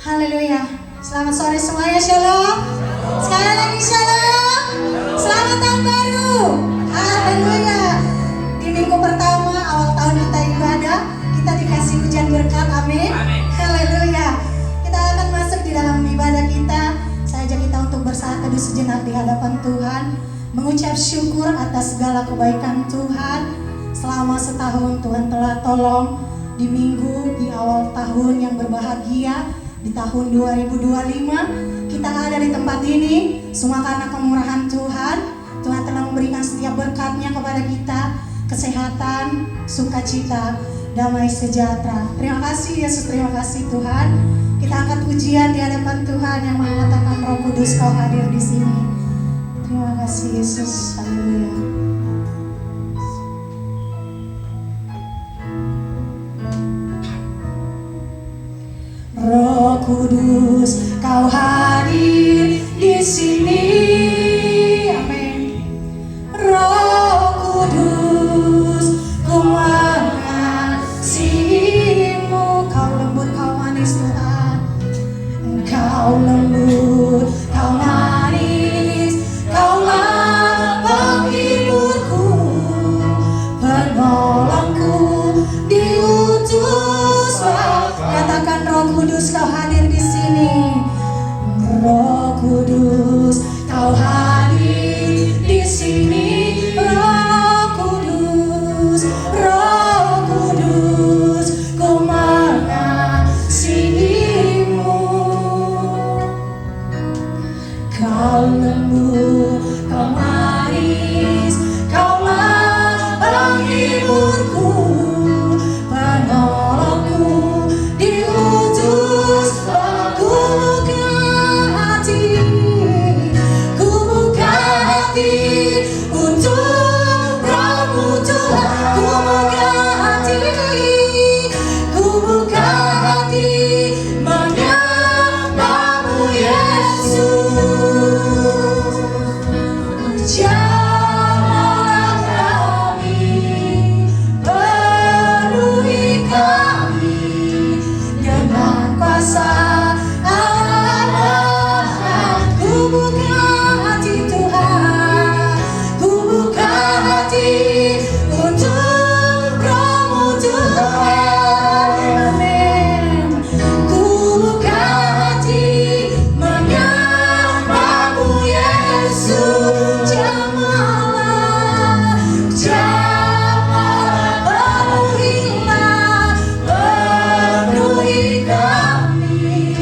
Haleluya. Selamat sore semuanya, shalom. Sekali lagi shalom. Selamat tahun baru. Haleluya. Di minggu pertama awal tahun kita ibadah, kita dikasih hujan berkat, amin. Haleluya. Kita akan masuk di dalam ibadah kita. Saya ajak kita untuk bersatu sejenak di hadapan Tuhan, mengucap syukur atas segala kebaikan Tuhan. Selama setahun Tuhan telah tolong di minggu di awal tahun yang berbahagia. Di tahun 2025 kita ada di tempat ini semua karena kemurahan Tuhan. Tuhan telah memberikan setiap berkat-Nya kepada kita, kesehatan, sukacita, damai sejahtera. Terima kasih Yesus, terima kasih Tuhan. Kita angkat pujian di hadapan Tuhan yang mengatakan Roh Kudus Kau hadir di sini. Terima kasih Yesus. Haleluya. Roh Kudus, Kau hadir di sini, amin. Roh Kudus, ku mengasihimu. Kau lembut, Kau manis Tuhan. Kau lembut, Kau manis, Kaulah penghiburku, penolongku, diutus. Katakan Roh Kudus Kau hadir di sini. Roh Kudus Kau hadir di sini. Roh Kudus, Roh Kudus, ku mengasihimu. Kau lembut, Kau manis, Kaulah penghiburku, penolongku, diutus. Ku buka hati untuk Roh-Mu Tuhan. Ku buka hati menyembah-Mu Yesus. Jamahlah kami, penuhi kami dengan kuasa Allah. Ku buka hati Tuhan, ku buka hati untuk Roh-Mu Tuhan, amin. Ku buka hati menyembah-Mu Yesus. Jamahlah, penuhi kami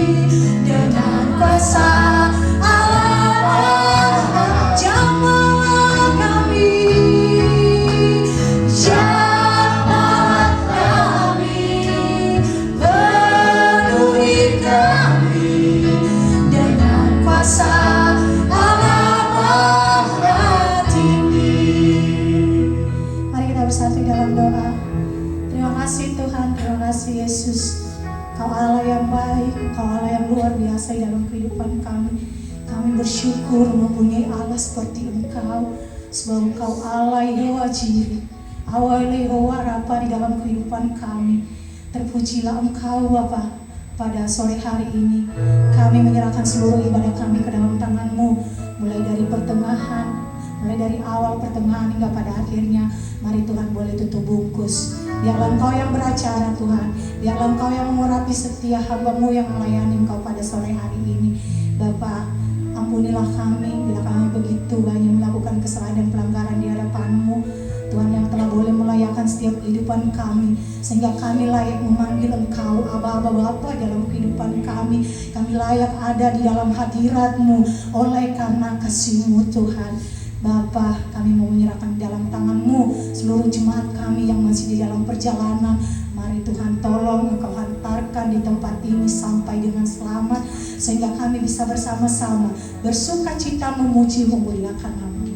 dengan kuasa Allah. Jamahlah kami, jamahlah kami, penuhi kami dengan kuasa Allah Maha Tinggi. Mari kita bersatu dalam doa. Terima kasih Tuhan, terima kasih Yesus. Kau Allah yang baik, Kau Allah yang luar biasa di dalam kehidupan kami. Kami bersyukur mempunyai Allah seperti Engkau, sebab Engkau Allah Yehova Jireh, Allah Yehova Rafa di dalam kehidupan kami. Terpujilah Engkau Bapa. Pada sore hari ini kami menyerahkan seluruh ibadah kami ke dalam tangan-Mu, mulai dari pertengahan, mulai dari awal pertengahan hingga pada akhirnya. Mari Tuhan boleh tutup bungkus. Biarlah Engkau yang beracara Tuhan, biarlah Engkau yang mengurapi setiap hamba-Mu yang melayani Engkau pada sore hari ini. Bapa, ampunilah kami bila kami begitu banyak melakukan kesalahan dan pelanggaran di hadapan-Mu Tuhan, yang telah boleh melayakan setiap kehidupan kami, sehingga kami layak memanggil Engkau Aba-Aba Bapa dalam kehidupan kami. Kami layak ada di dalam hadirat-Mu oleh karena kasih-Mu Tuhan. Bapa, kami mau menyerahkan dalam tangan-Mu seluruh jemaat kami yang masih di dalam perjalanan. Mari Tuhan tolong Engkau hantarkan di tempat ini sampai dengan selamat, sehingga kami bisa bersama-sama bersuka cita memuji memuliakan nama-Mu.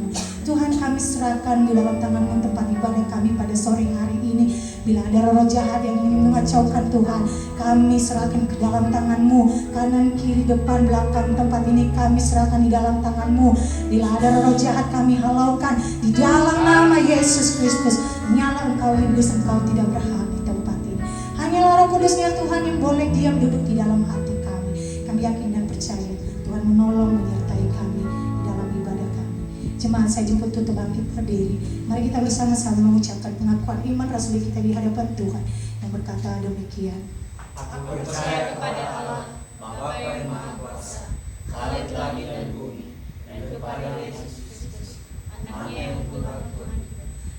Tuhan, kami serahkan di dalam tangan-Mu tempat ibadah kami pada sore hari ini. Bila ada roh jahat yang ingin mengacaukan Tuhan, kami serahkan ke dalam tangan-Mu. Kanan, kiri, depan, belakang tempat ini kami serahkan di dalam tangan-Mu. Bila ada roh jahat kami halaukan di dalam nama Yesus Kristus. Nyala Engkau iblis, Engkau tidak berhak di tempat ini. Hanyalah Roh Kudus-Nya Tuhan yang boleh diam duduk di dalam hati kami. kami yakin dan percaya Tuhan menolong menyertai kami di dalam ibadah kami. Jemaat, saya jemput untuk bangkit berdiri. Mari kita bersama-sama mengucapkan pengakuan iman rasuli kita di hadapan Tuhan yang berkata demikian. Aku percaya kepada Allah, Bapa yang Maha Kuasa, Khalik langit dan bumi, dan kepada Yesus Kristus, Anaknya yang Tuhan Tuhan,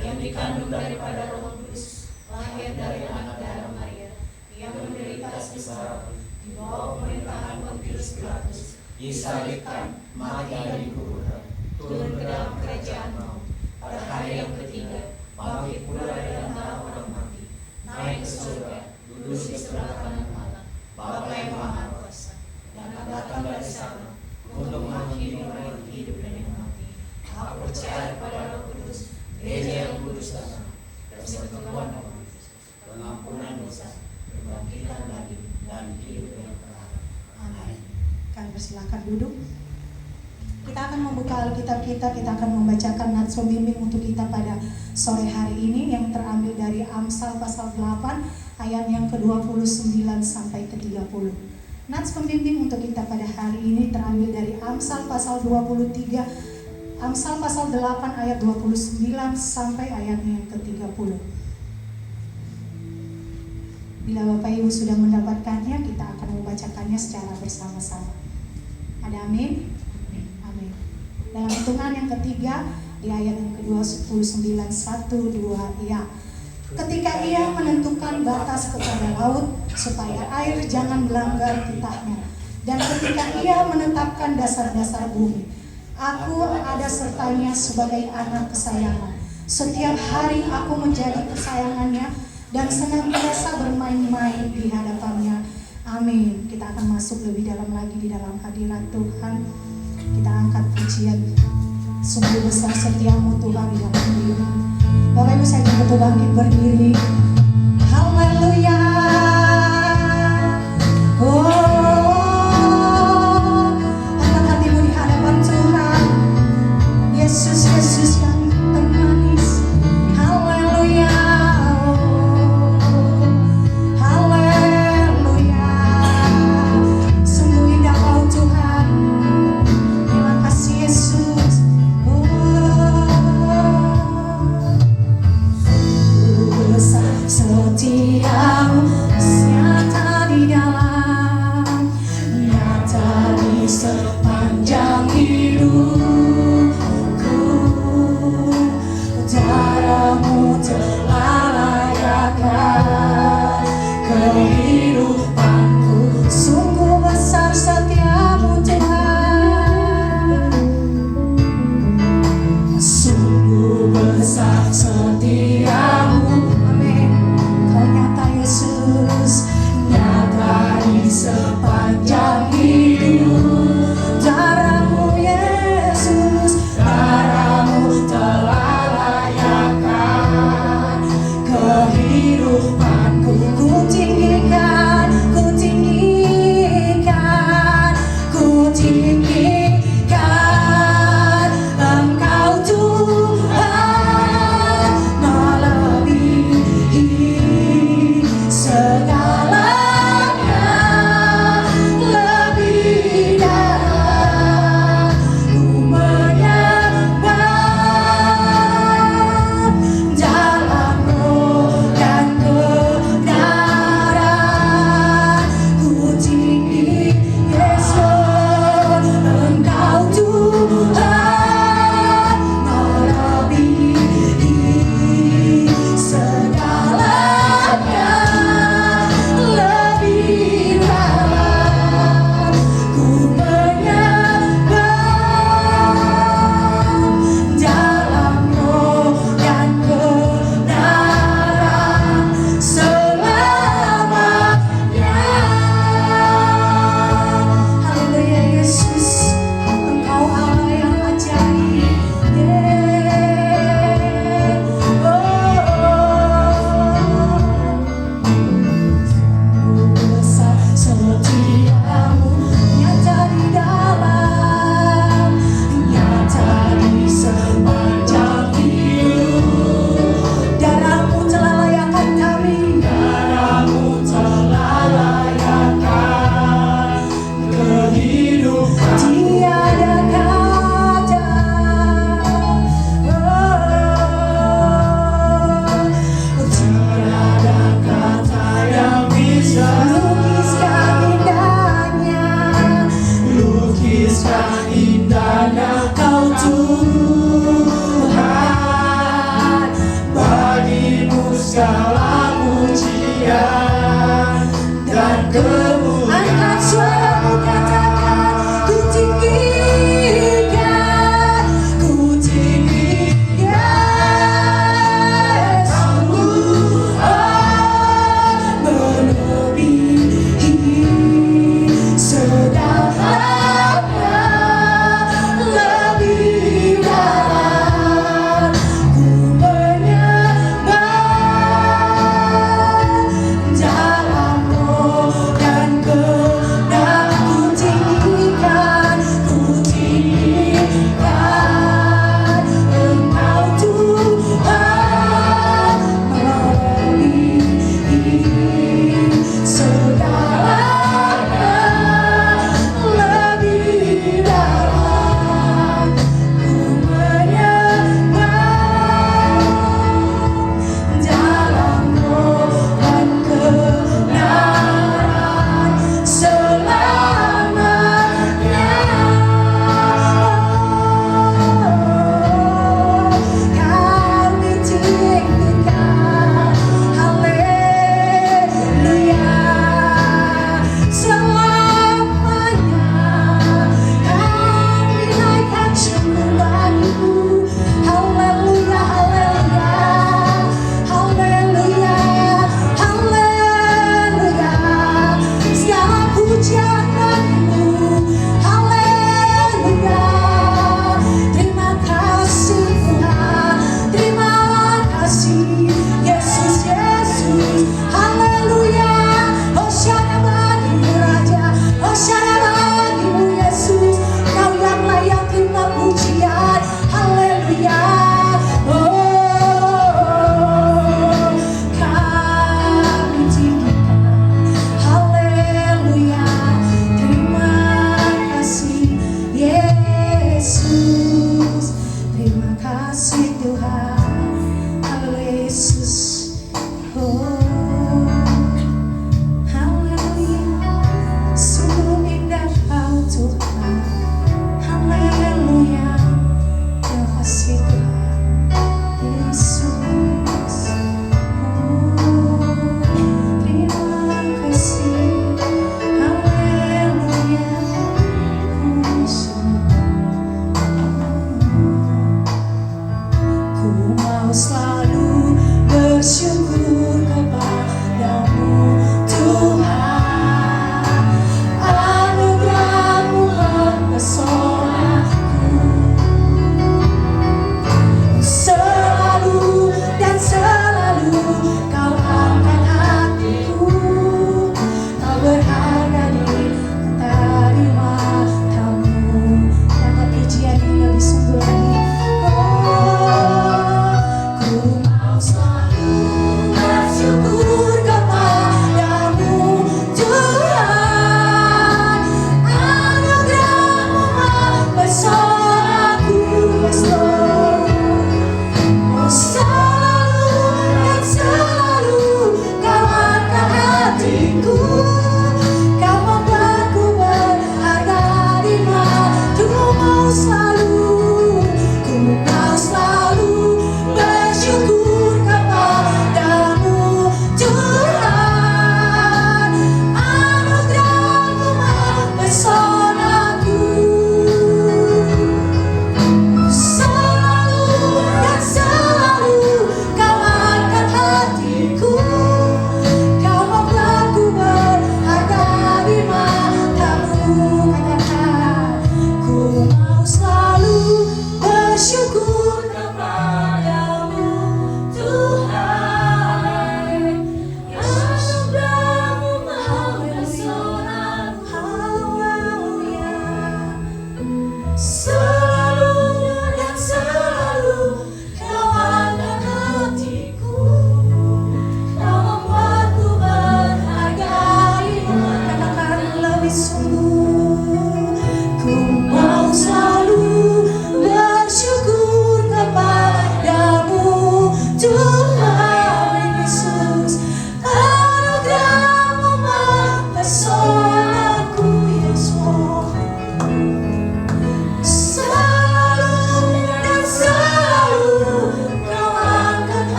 yang dikandung daripada Roh Kudus, lahir dari anak darah Maria, yang menderita sengsara, di bawah pemerintahan Pontius Pilatus, disalibkan, mati dan dikuburkan, turun ke dalam kerajaan maut, pada hari yang ketiga, bangkit pula dari antara orang mati, naik ke surga, duduk di sebelah kanan Allah, Bapa yang Maha Kuasa, dan akan datang dari sana untuk menghakimi orang yang hidup dan yang mati. Aku percaya kepada Roh Kudus, Gereja yang kudus dan sah, persekutuan orang kudus, pengampunan dosa, kebangkitan dari dan hidup yang kekal. Amin. Kami persilakan duduk. Kita akan membuka Alkitab kita akan membacakan nats pembimbing untuk kita pada sore hari ini yang terambil dari Amsal pasal 8 ayat yang ke-29 sampai ke-30. Nats pembimbing untuk kita pada hari ini terambil dari Amsal pasal 23, Amsal pasal 8 ayat 29 sampai ayatnya yang ke-30. Bila Bapak Ibu sudah mendapatkannya, kita akan membacakannya secara bersama-sama. Ada amin? Amin. Dalam hitungan yang ketiga, di ayat yang ke-29, 1, 2, ya. Ketika ia menentukan batas kepada laut, supaya air jangan melanggar titahnya. Dan ketika ia menetapkan dasar-dasar bumi, aku ada sertanya sebagai anak kesayangan. Setiap hari aku menjadi kesayangannya dan senantiasa bermain-main di hadapannya. Amin. Kita akan masuk lebih dalam lagi di dalam hadirat Tuhan. Kita angkat pujian. Sungguh besar setiamu Tuhan di dalam hidup. Bapak Ibu, saya jemput bangkit berdiri. Haleluya. Angkat hatimu di hadapan Tuhan. Yesus, Yesus yang termanis. Haleluya. Haleluya. Sungguh indah Kau Tuhan. Terima kasih Yesus. Besar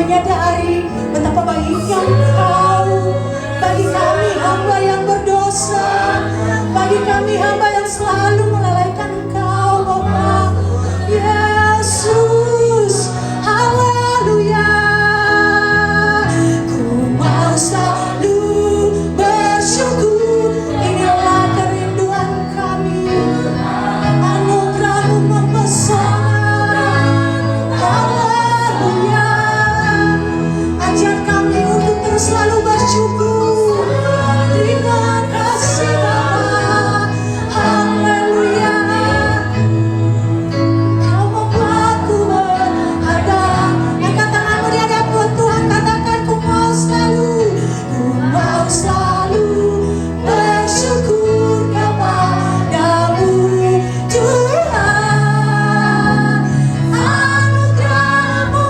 menyadari betapa baiknya Engkau bagi kami hamba yang berdosa, bagi kami hamba yang selalu melalaikan Engkau Bapa. Yesus, haleluya. Ku mau selalu bersyukur, inilah kerinduan kami. Anugerah-Mu mempesona. Haleluya. Ajar kami untuk terus selalu bersyukur. Terima kasih Bapa. Haleluya. Kau membuatku berharga. Angkat tanganmu di hadapan Tuhan, katakan ku mau selalu bersyukur kepadamu Tuhan. Anugerah-Mu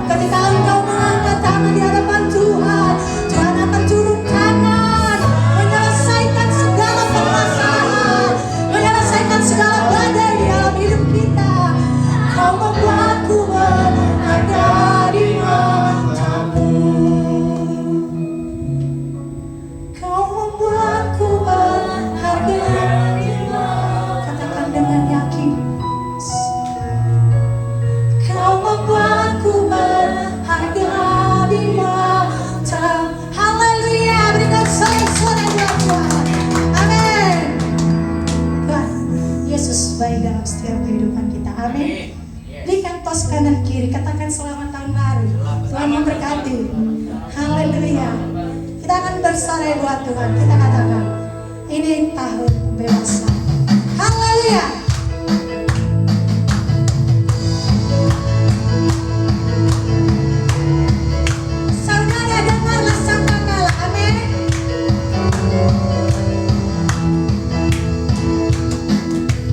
ketika engkau mengangkat tangan di hadapan Tuhan, Tuhan akan turun tangan menyelesaikan segala permasalahan, menyelesaikan segala badai di dalam hidup kita. Kau membuatku berada di matamu. Kau membuatku berharga. Katakan dengan yakin. Kau membuatku berharga di mata. Haleluya. Berikan sorak-sorai buat Tuhan. Amin. Tuhan Yesus baik dalam setiap kehidupan kita. Amin. Berikan tos kanan kiri. Katakan selamat tahun baru. Tuhan memberkati. Haleluya. Kita akan bersorai buat Tuhan. Kita katakan ini tahun pembebasan. Haleluya. Saudara dengarlah sangkakala. Amin.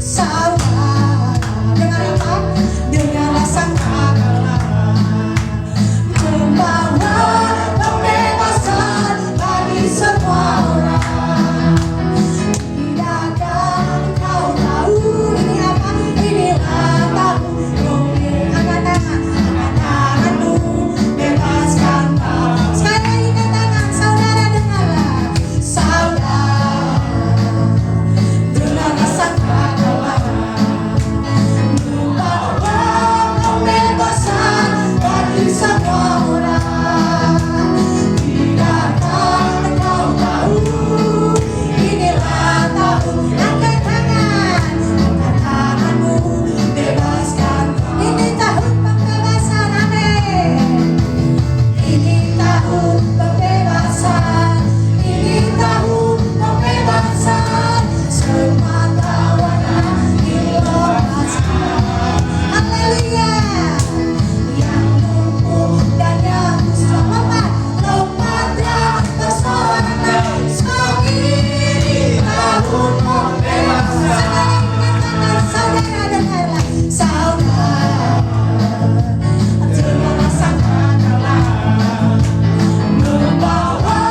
Saudara dengar apa? Dengarlah sangkakala. Membawa pembebasan bagi semua orang. Tidakkah kau tahu ini apa? Inilah tahun Yoel. Angkat tanganmu, bebaskan kau. Sekali lagi katakan, saudara dengarlah. Saudara dengarlah sangkakala. Membawa pembebasan bagi semua orang. Tidakkah kau tahu inilah tahun. Angkat tanganmu, bebaskan. Ini tahun pembebasan. Amin. Ini tahun pembebasan. Ini tahun pembebasan. Semua tawanan dilepaskan. Haleluya. Yang lumpuh dan yang kusta lompat dan tersorangan. Sebab ini tahun pembebasan. Saudara dengarlah. Saudara dengarlah sangkakala. Membawa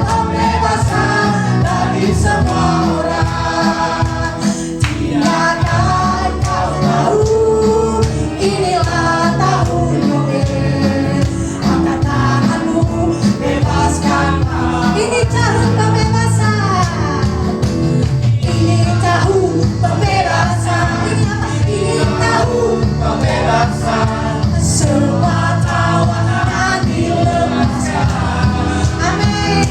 pembebasan bagi semua orang. Tidakkah kau tahu inilah tahun Yoel. Angkat tanganmu, bebaskan kau. Ini tahun pembebasan. Ini tahun pembebasan. Ini apa? Ini tahun pembebasan. Semua tawanan dilepaskan. Amin.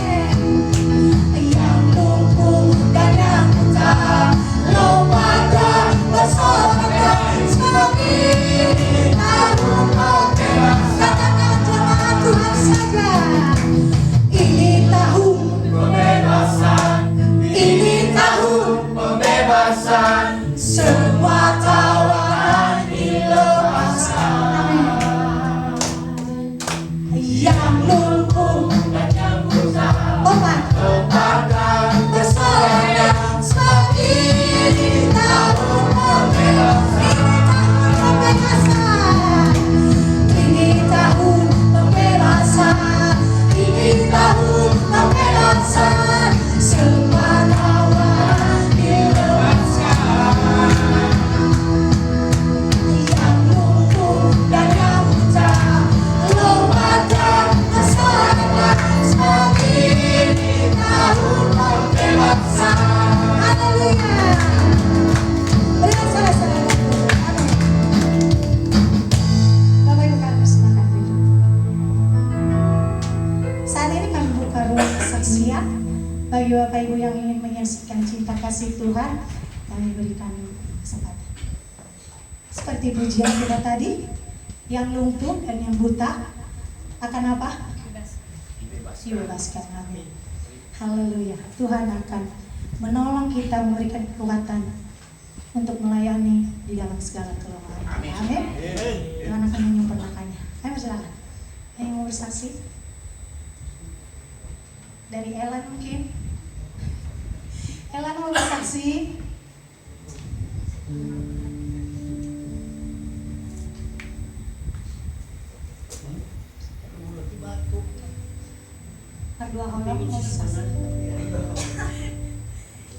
Yang lumpuh dan yang buta lompat dan bersorak. Sebab ini tahun pembebasan. Katakan jemaat Tuhan saja. Ini tahun pembebasan. Ini tahun pembebasan. Semua tawanan dilepaskan. Yang lumpuh dan yang buta lompat dan bersorak. Sebab ini tahun pembebasan. Ini tahun pembebasan. Ini tahun pembebasan. Ini tahun pembebasan. Semua tawanan dilepaskan. kasih Tuhan, kami berikan kesempatan. Seperti pujian kita tadi, yang lumpuh dan yang buta akan apa? Dibebaskan. Amin. Haleluya. Tuhan akan menolong kita, memberikan kekuatan untuk melayani di dalam segala kelemahan. Amin. Tuhan akan menyempurnakannya. Ayo silakan. Yang mau bersaksi? Dari Ellen mungkin. Ellen mau bersaksi. Dua orang mau bersaksi.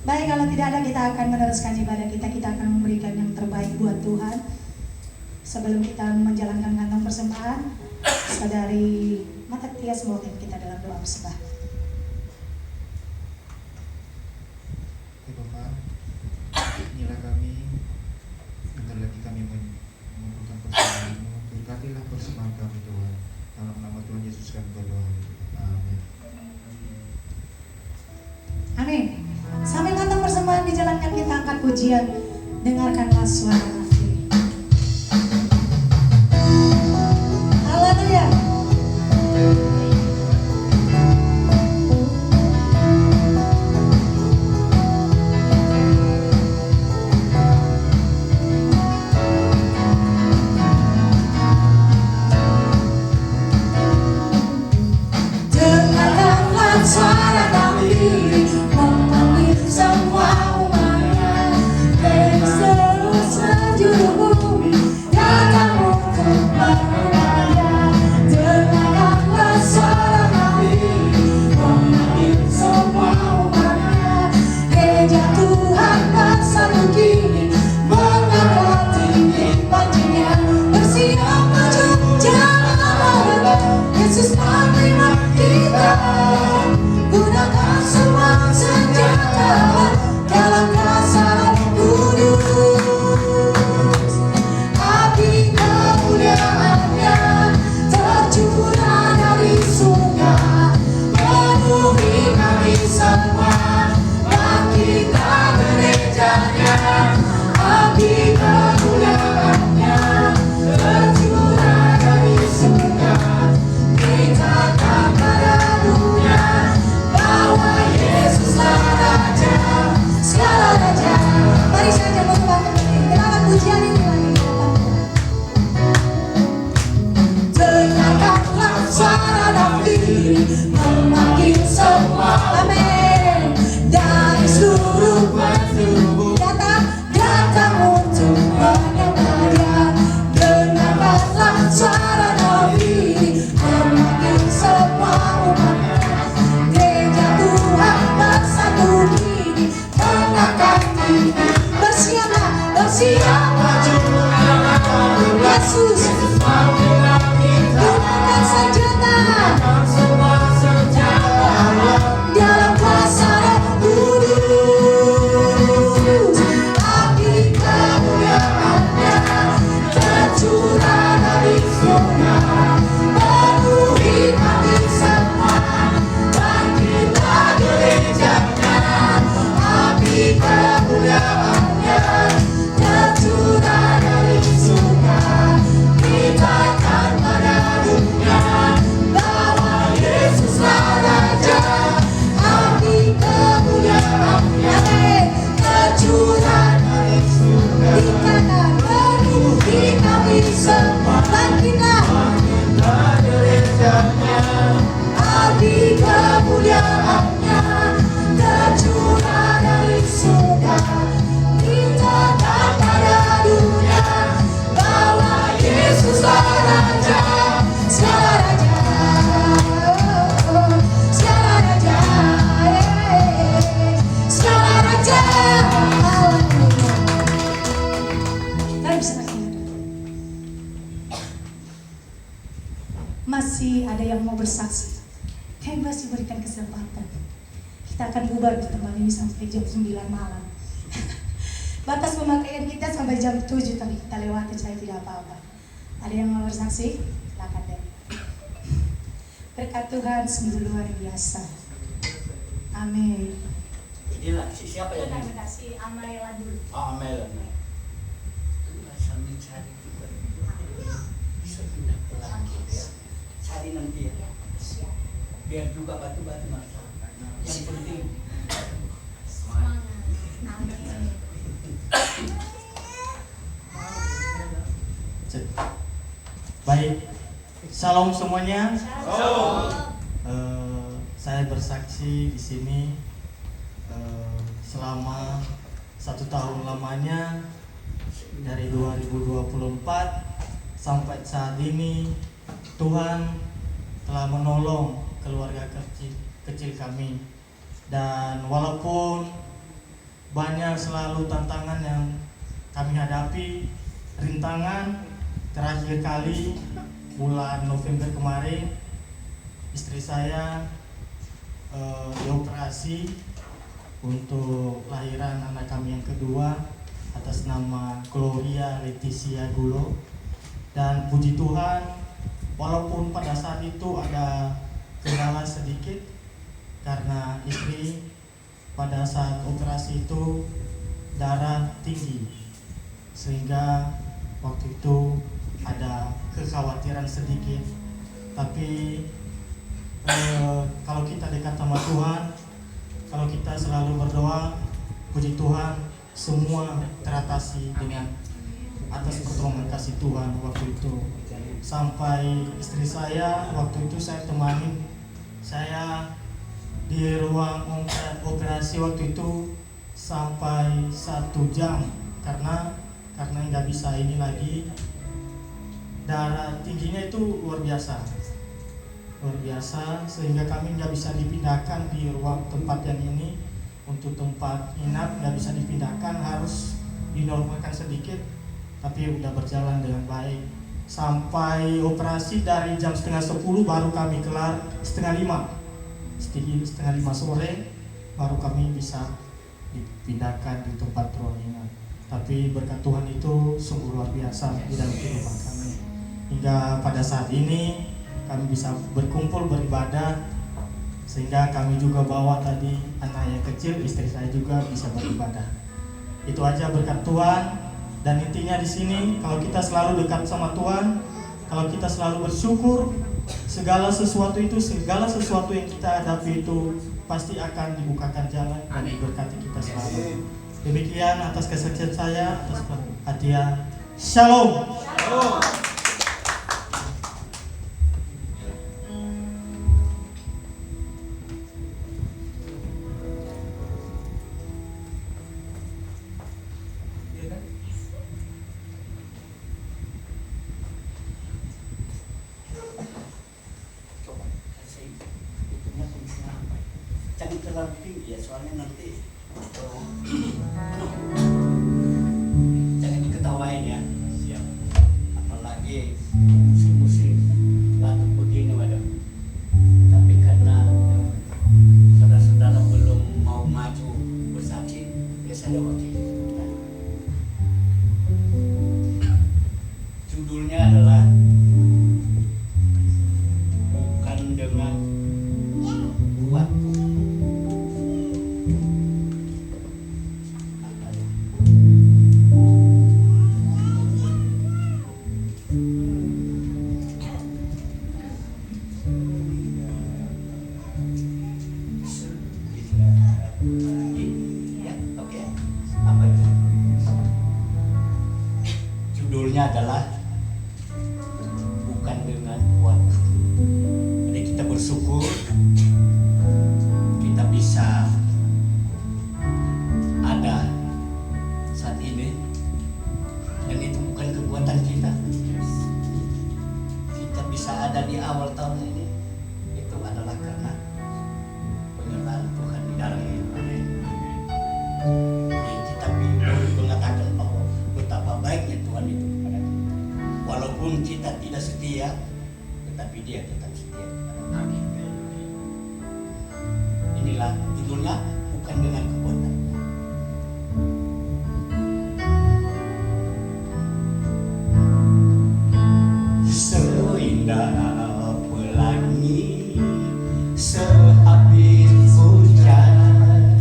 Baik, kalau tidak ada kita akan meneruskan ibadah kita. Kita akan memberikan yang terbaik buat Tuhan. Sebelum kita menjalankan kantong persembahan, saudari Mata Tias mewakili kita dalam doa bersembah. Bapak, inilah kami, bentar lagi kami mengumpulkan persembahan-Mu. Berkatilah persembahan kami Tuhan. Dalam nama Tuhan Yesus kami berdoa. Amin. Amin. Sambil kantong persembahan dijalankan, kita angkat pujian. Dengarkanlah suara nafiri. Haleluya. Dengarkanlah suara nafiri memanggil semua umatnya dari seluruh penjuru bumi datang untuk beribadah. Dengarkanlah suara nafiri memanggil semua umatnya. Gereja Tuhan bersatu kini mengangkat tinggi panjinya. Bersiap maju jangan menolak, Yesus menerima kita. Gunakan semua senjata dalam kasar kudus. Api kemuliaannya tercurah dari surga, penuhi kami semua, bangkitlah gerejanya. Api kemuliaannya tercurah dari surga, nyatakan pada dunia bahwa Yesuslah Raja, segala raja. Mari saja membangun diri. Kenapa pujian ini lagi dengarkanlah suara nafiri memanggil semua. Amin. Dari seluruh penjuru datang untuk menyembah. Dengarkanlah suara nafiri memanggil semua umatnya. Gereja Tuhan bersatu kini mengangkat tinggi. Bersiaplah, bersiap maju. Yesus gunakan senjata dalam kuasa Roh Kudus. Api kemuliaannya tercurah dari surga, penuhi kami semua, bangkitlah gerejanya. Api kemuliaannya tercurah dari surga, nyatakan pada dunia bahwa Yesuslah Raja. Api kemuliaannya tercurah dari surga, nyatakan penuhi kami semua, bangkitlah gerejanya. Api kemuliaannya tercurah dari surga, nyatakan pada dunia bahwa Yesuslah Raja, segala raja, segala raja, segala raja. Haleluya. Kalian bisa kasih ada. Masih ada yang mau bersaksi. Kami masih berikan kesempatan. Kita akan bubar di tempat ini sampai jam 9 malam. Batas pemakaian kita sampai jam 7, tapi kita lewati, saya tidak apa-apa. Ada yang mau bersaksi? Silakan deh. Berkat Tuhan sungguh luar biasa. Amin. Hilang. Siapa yang hilang? Bentar, si Amaela dulu. Oh, Amel. Sambil cari juga. Bisa pindah pelan gitu ya. Cari nanti ya. Ya, siap. Biar juga batu-batu masalah. Yang penting Semangat. Amin. Baik, shalom semuanya. Shalom. Saya bersaksi di sini selama 1 tahun lamanya dari 2024 sampai saat ini Tuhan telah menolong keluarga kecil kami, dan walaupun banyak selalu tantangan yang kami hadapi, rintangan. Terakhir kali bulan November kemarin istri saya dioperasi untuk lahiran anak kami yang kedua atas nama Gloria Leticia Gulo, dan puji Tuhan walaupun pada saat itu ada kendala sedikit karena istri pada saat operasi itu darah tinggi, sehingga waktu itu ada kekhawatiran sedikit. Tapi kalau kita dekat sama Tuhan, kalau kita selalu berdoa, puji Tuhan semua teratasi dengan atas pertolongan kasih Tuhan waktu itu. Sampai istri saya waktu itu saya temani, saya di ruang operasi waktu itu sampai 1 jam karena nggak bisa ini lagi, darah tingginya itu luar biasa sehingga kami nggak bisa dipindahkan di ruang tempat yang ini. Untuk tempat inap nggak bisa dipindahkan, harus dinormalkan sedikit, tapi udah berjalan dengan baik sampai operasi dari jam 9:30 baru kami kelar 4:30 sore baru kami bisa dipindahkan di tempat ruang inap. Tapi berkat Tuhan itu sungguh luar biasa di dalam kehidupan kami. Hingga pada saat ini kami bisa berkumpul beribadah, sehingga kami juga bawa tadi anak yang kecil, istri saya juga bisa beribadah. Itu aja berkat Tuhan. Dan intinya di sini kalau kita selalu dekat sama Tuhan, kalau kita selalu bersyukur, segala sesuatu yang kita hadapi itu pasti akan dibukakan jalan dan diberkati kita selalu. Demikian atas kesaksian saya, atas hadiah. Shalom. Jangan terlalu tinggi ya, soalnya nanti jangan diketawain ya. Siap. Apalagi musim-musim batuk begini, waduh. Tapi karena saudara-saudara belum mau maju bersaksi, biasa ada waktu. Judulnya adalah bukan dengan kuatku. Judulnya adalah bukan dengan kuat. Jadi kita bersyukur kita bisa ada saat ini, dan itu bukan kekuatan kita. Kita bisa ada di awal tahun ini, itu adalah karena penyertaan Tuhan di dalam hidup kami. Kita mengatakan bahwa betapa baiknya Tuhan itu kepada kita. Walaupun kita tidak setia, tetapi Dia tetap setia kepada kami. Inilah judulnya, bukan dengan kekuatan. Seindah pelangi sehabis hujan,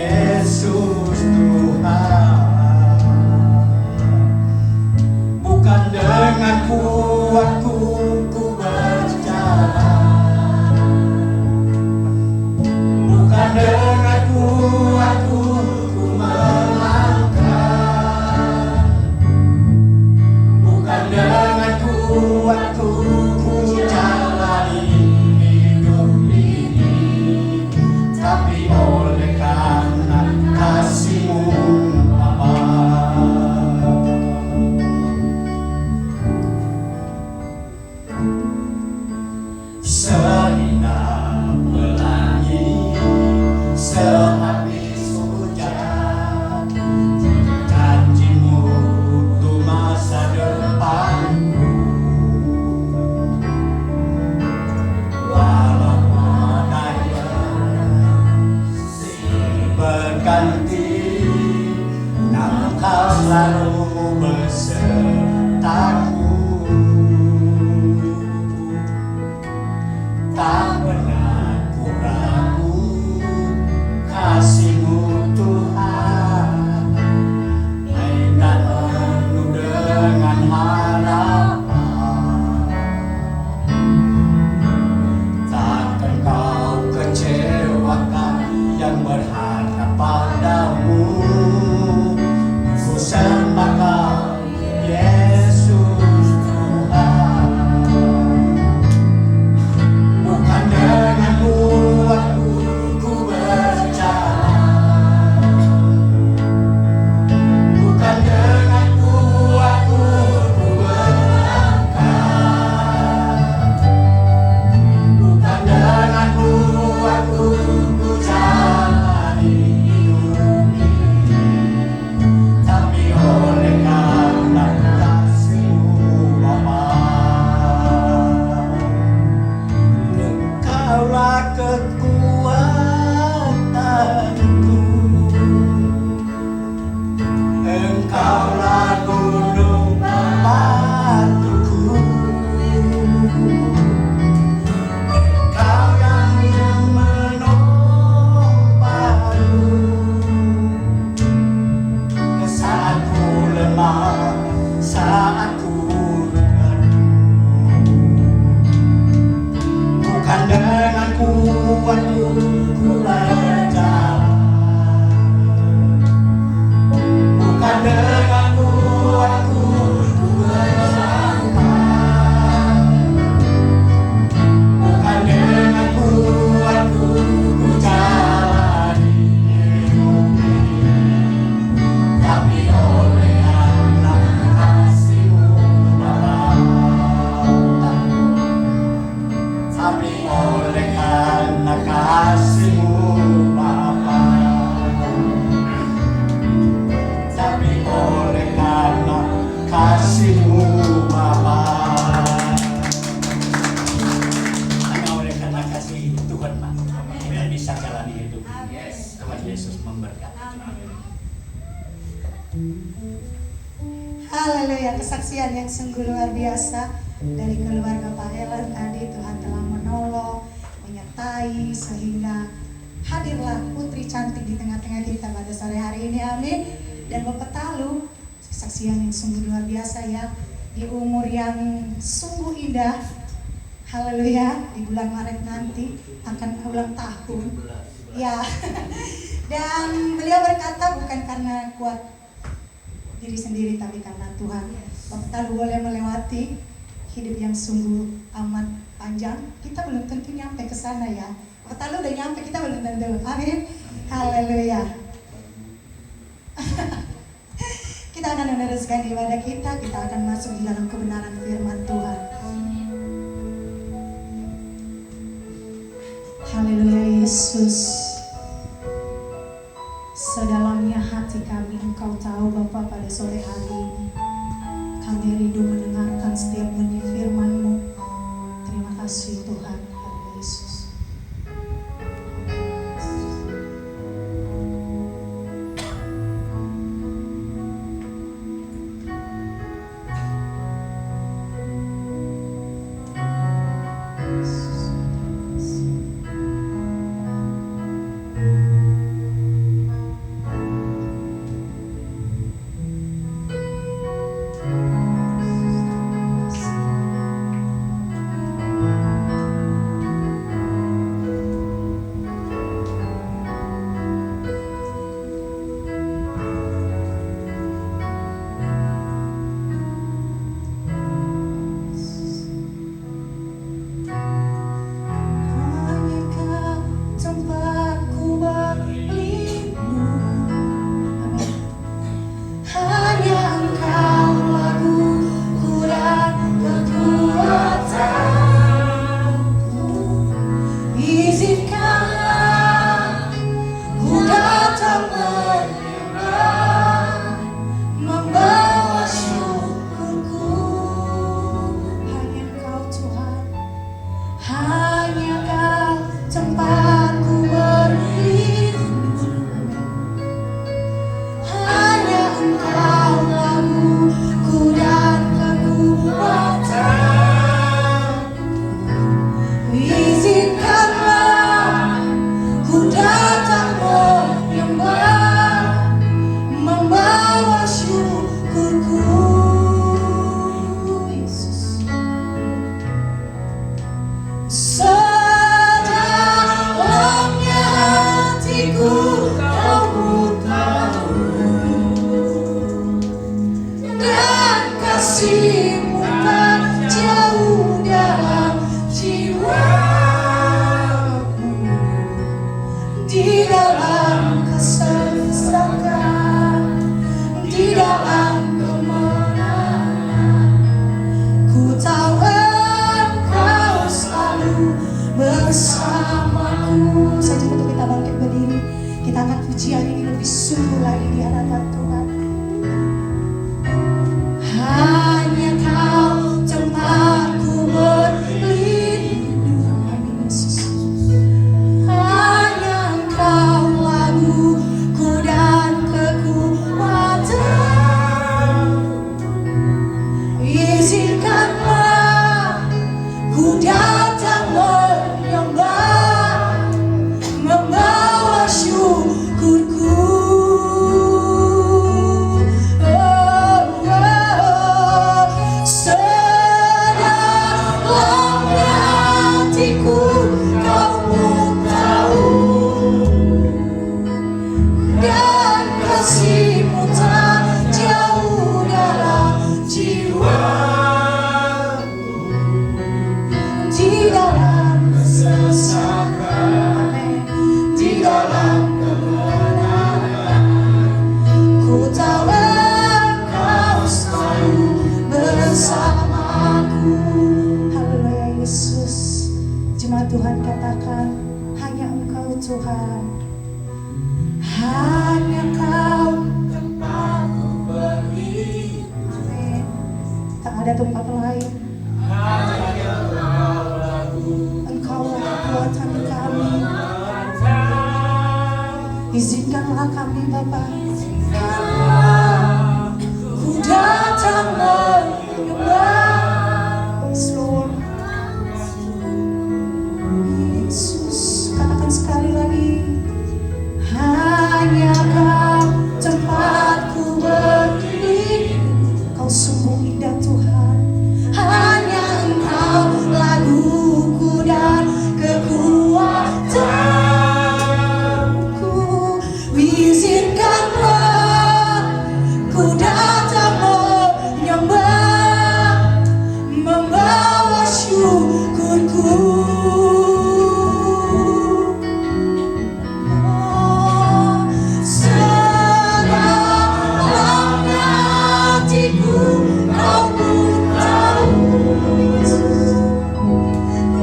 Yesus Tuhan. Bukan dengan kuatku ku berjalan, bukan dengan kuatku ku melangkah, bukan dengan kuatku ku jalani hidup ini, tapi oleh karena kasih-Mu Bapa. Sehinap pelangi sehabis hujan, janji-Mu untuk masa depanku. Walau badai silih berganti, namun Kau selalu besertaku. Tak pernah ku ragu kasih-Mu Tuhan, dan penuh dengan harapan. Takkan Kau kecewakan yang berharap padamu. Ku sembah Kau Yesus Tuhan. Bukan dengan kuatku ku berjalan, bukan dengan kuatku ku berlangkah, bukan dengan kuatku ku jalani hidup ini, tapi oleh karena kasih-Mu Bapa. Engkaulah kekuatanku, Engkaulah gunung batuku, Engkau yang menopangku saat ku lemah, saat ku redup. Bukan dengan kuatku ku berjalan, bukan dengan kuatku ku berlangkah, bukan dengan kuatku ku jalani hidup ini, tapi oleh karena kasih-Mu Bapa. Tapi oleh karena kasih-Mu Bapa, tapi oleh karena kasih-Mu Bapa, hanya oleh karena kasih Tuhan Pak, kita bisa jalani hidup. Tuhan Yesus memberkati. Haleluya, kesaksian yang sungguh luar biasa dari keluarga Pak Elan tadi. Tuhan telah menolong, menyertai, sehingga hadirlah putri cantik di tengah-tengah kita pada sore hari ini. Amin. Dan Bapak Talu, kesaksian yang sungguh luar biasa ya, di umur yang sungguh indah. Haleluya, di bulan Maret nanti akan ulang tahun. Ya. Dan beliau berkata bukan karena kuat diri sendiri, tapi karena Tuhan. Bapak Talu boleh melewati hidup yang sungguh amat panjang. Kita belum tentu nyampe ke sana ya. Bapak Talu udah nyampe, kita belum tentu. Amin. Haleluya. Kita akan meneruskan ibadah kita. Kita akan masuk di dalam kebenaran firman Tuhan. Haleluya Yesus. Sedalamnya hati kami Engkau tahu Bapa, pada sore hari ini kami rindu mendengarkan setiap benih firman-Mu. Terima kasih Tuhan. Haleluya Yesus. pujian ini lebih sungguh lagi di hadapan Tuhan. Hanya Kau tempatku berlindung. Amin Yesus. Hanya Engkau laguku dan kekuatan. Izinkanlah ku datang menyembah, membawa syukurku. Sedalamnya hatiku Kau pun tahu, dan kasih-Mu tak jauh dalam jiwa. Di dalam kesesakan, di dalam kemenangan, ku tahu Engkau selalu bersamaku. Haleluya Yesus. Jemaat Tuhan katakan, hanya Engkau Tuhan, hanya Kau tempatku berlindung. Amin. Tak ada tempat lain. Engkaulah kekuatan kami. Izinkanlah kami Bapa, ku datang menyembah. Yes Lord. Yesus, katakan sekali lagi, hanya Kau tempatku berlindung. Kau sungguh indah Tuhan. Hanya Engkau laguku dan kekuatanku. Izinkanlah ku datang menyembah, membawa syukurku. Sedalamnya hatiku Kau pun tahu,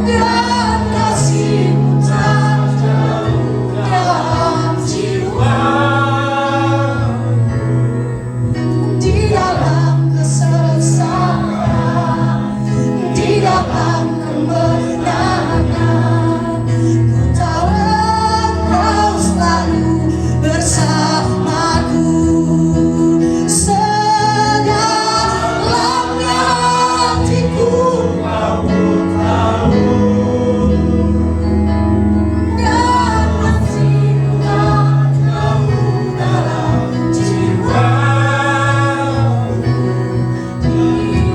dan kasih-Mu tak jauh dalam jiwa. Di dalam kesesakan, di dalam kemenangan, ku tahu Engkau selalu bersamaku. Sedalamnya hatiku Kau pun tahu, dan kasih-Mu tak jauh dalam jiwa. Di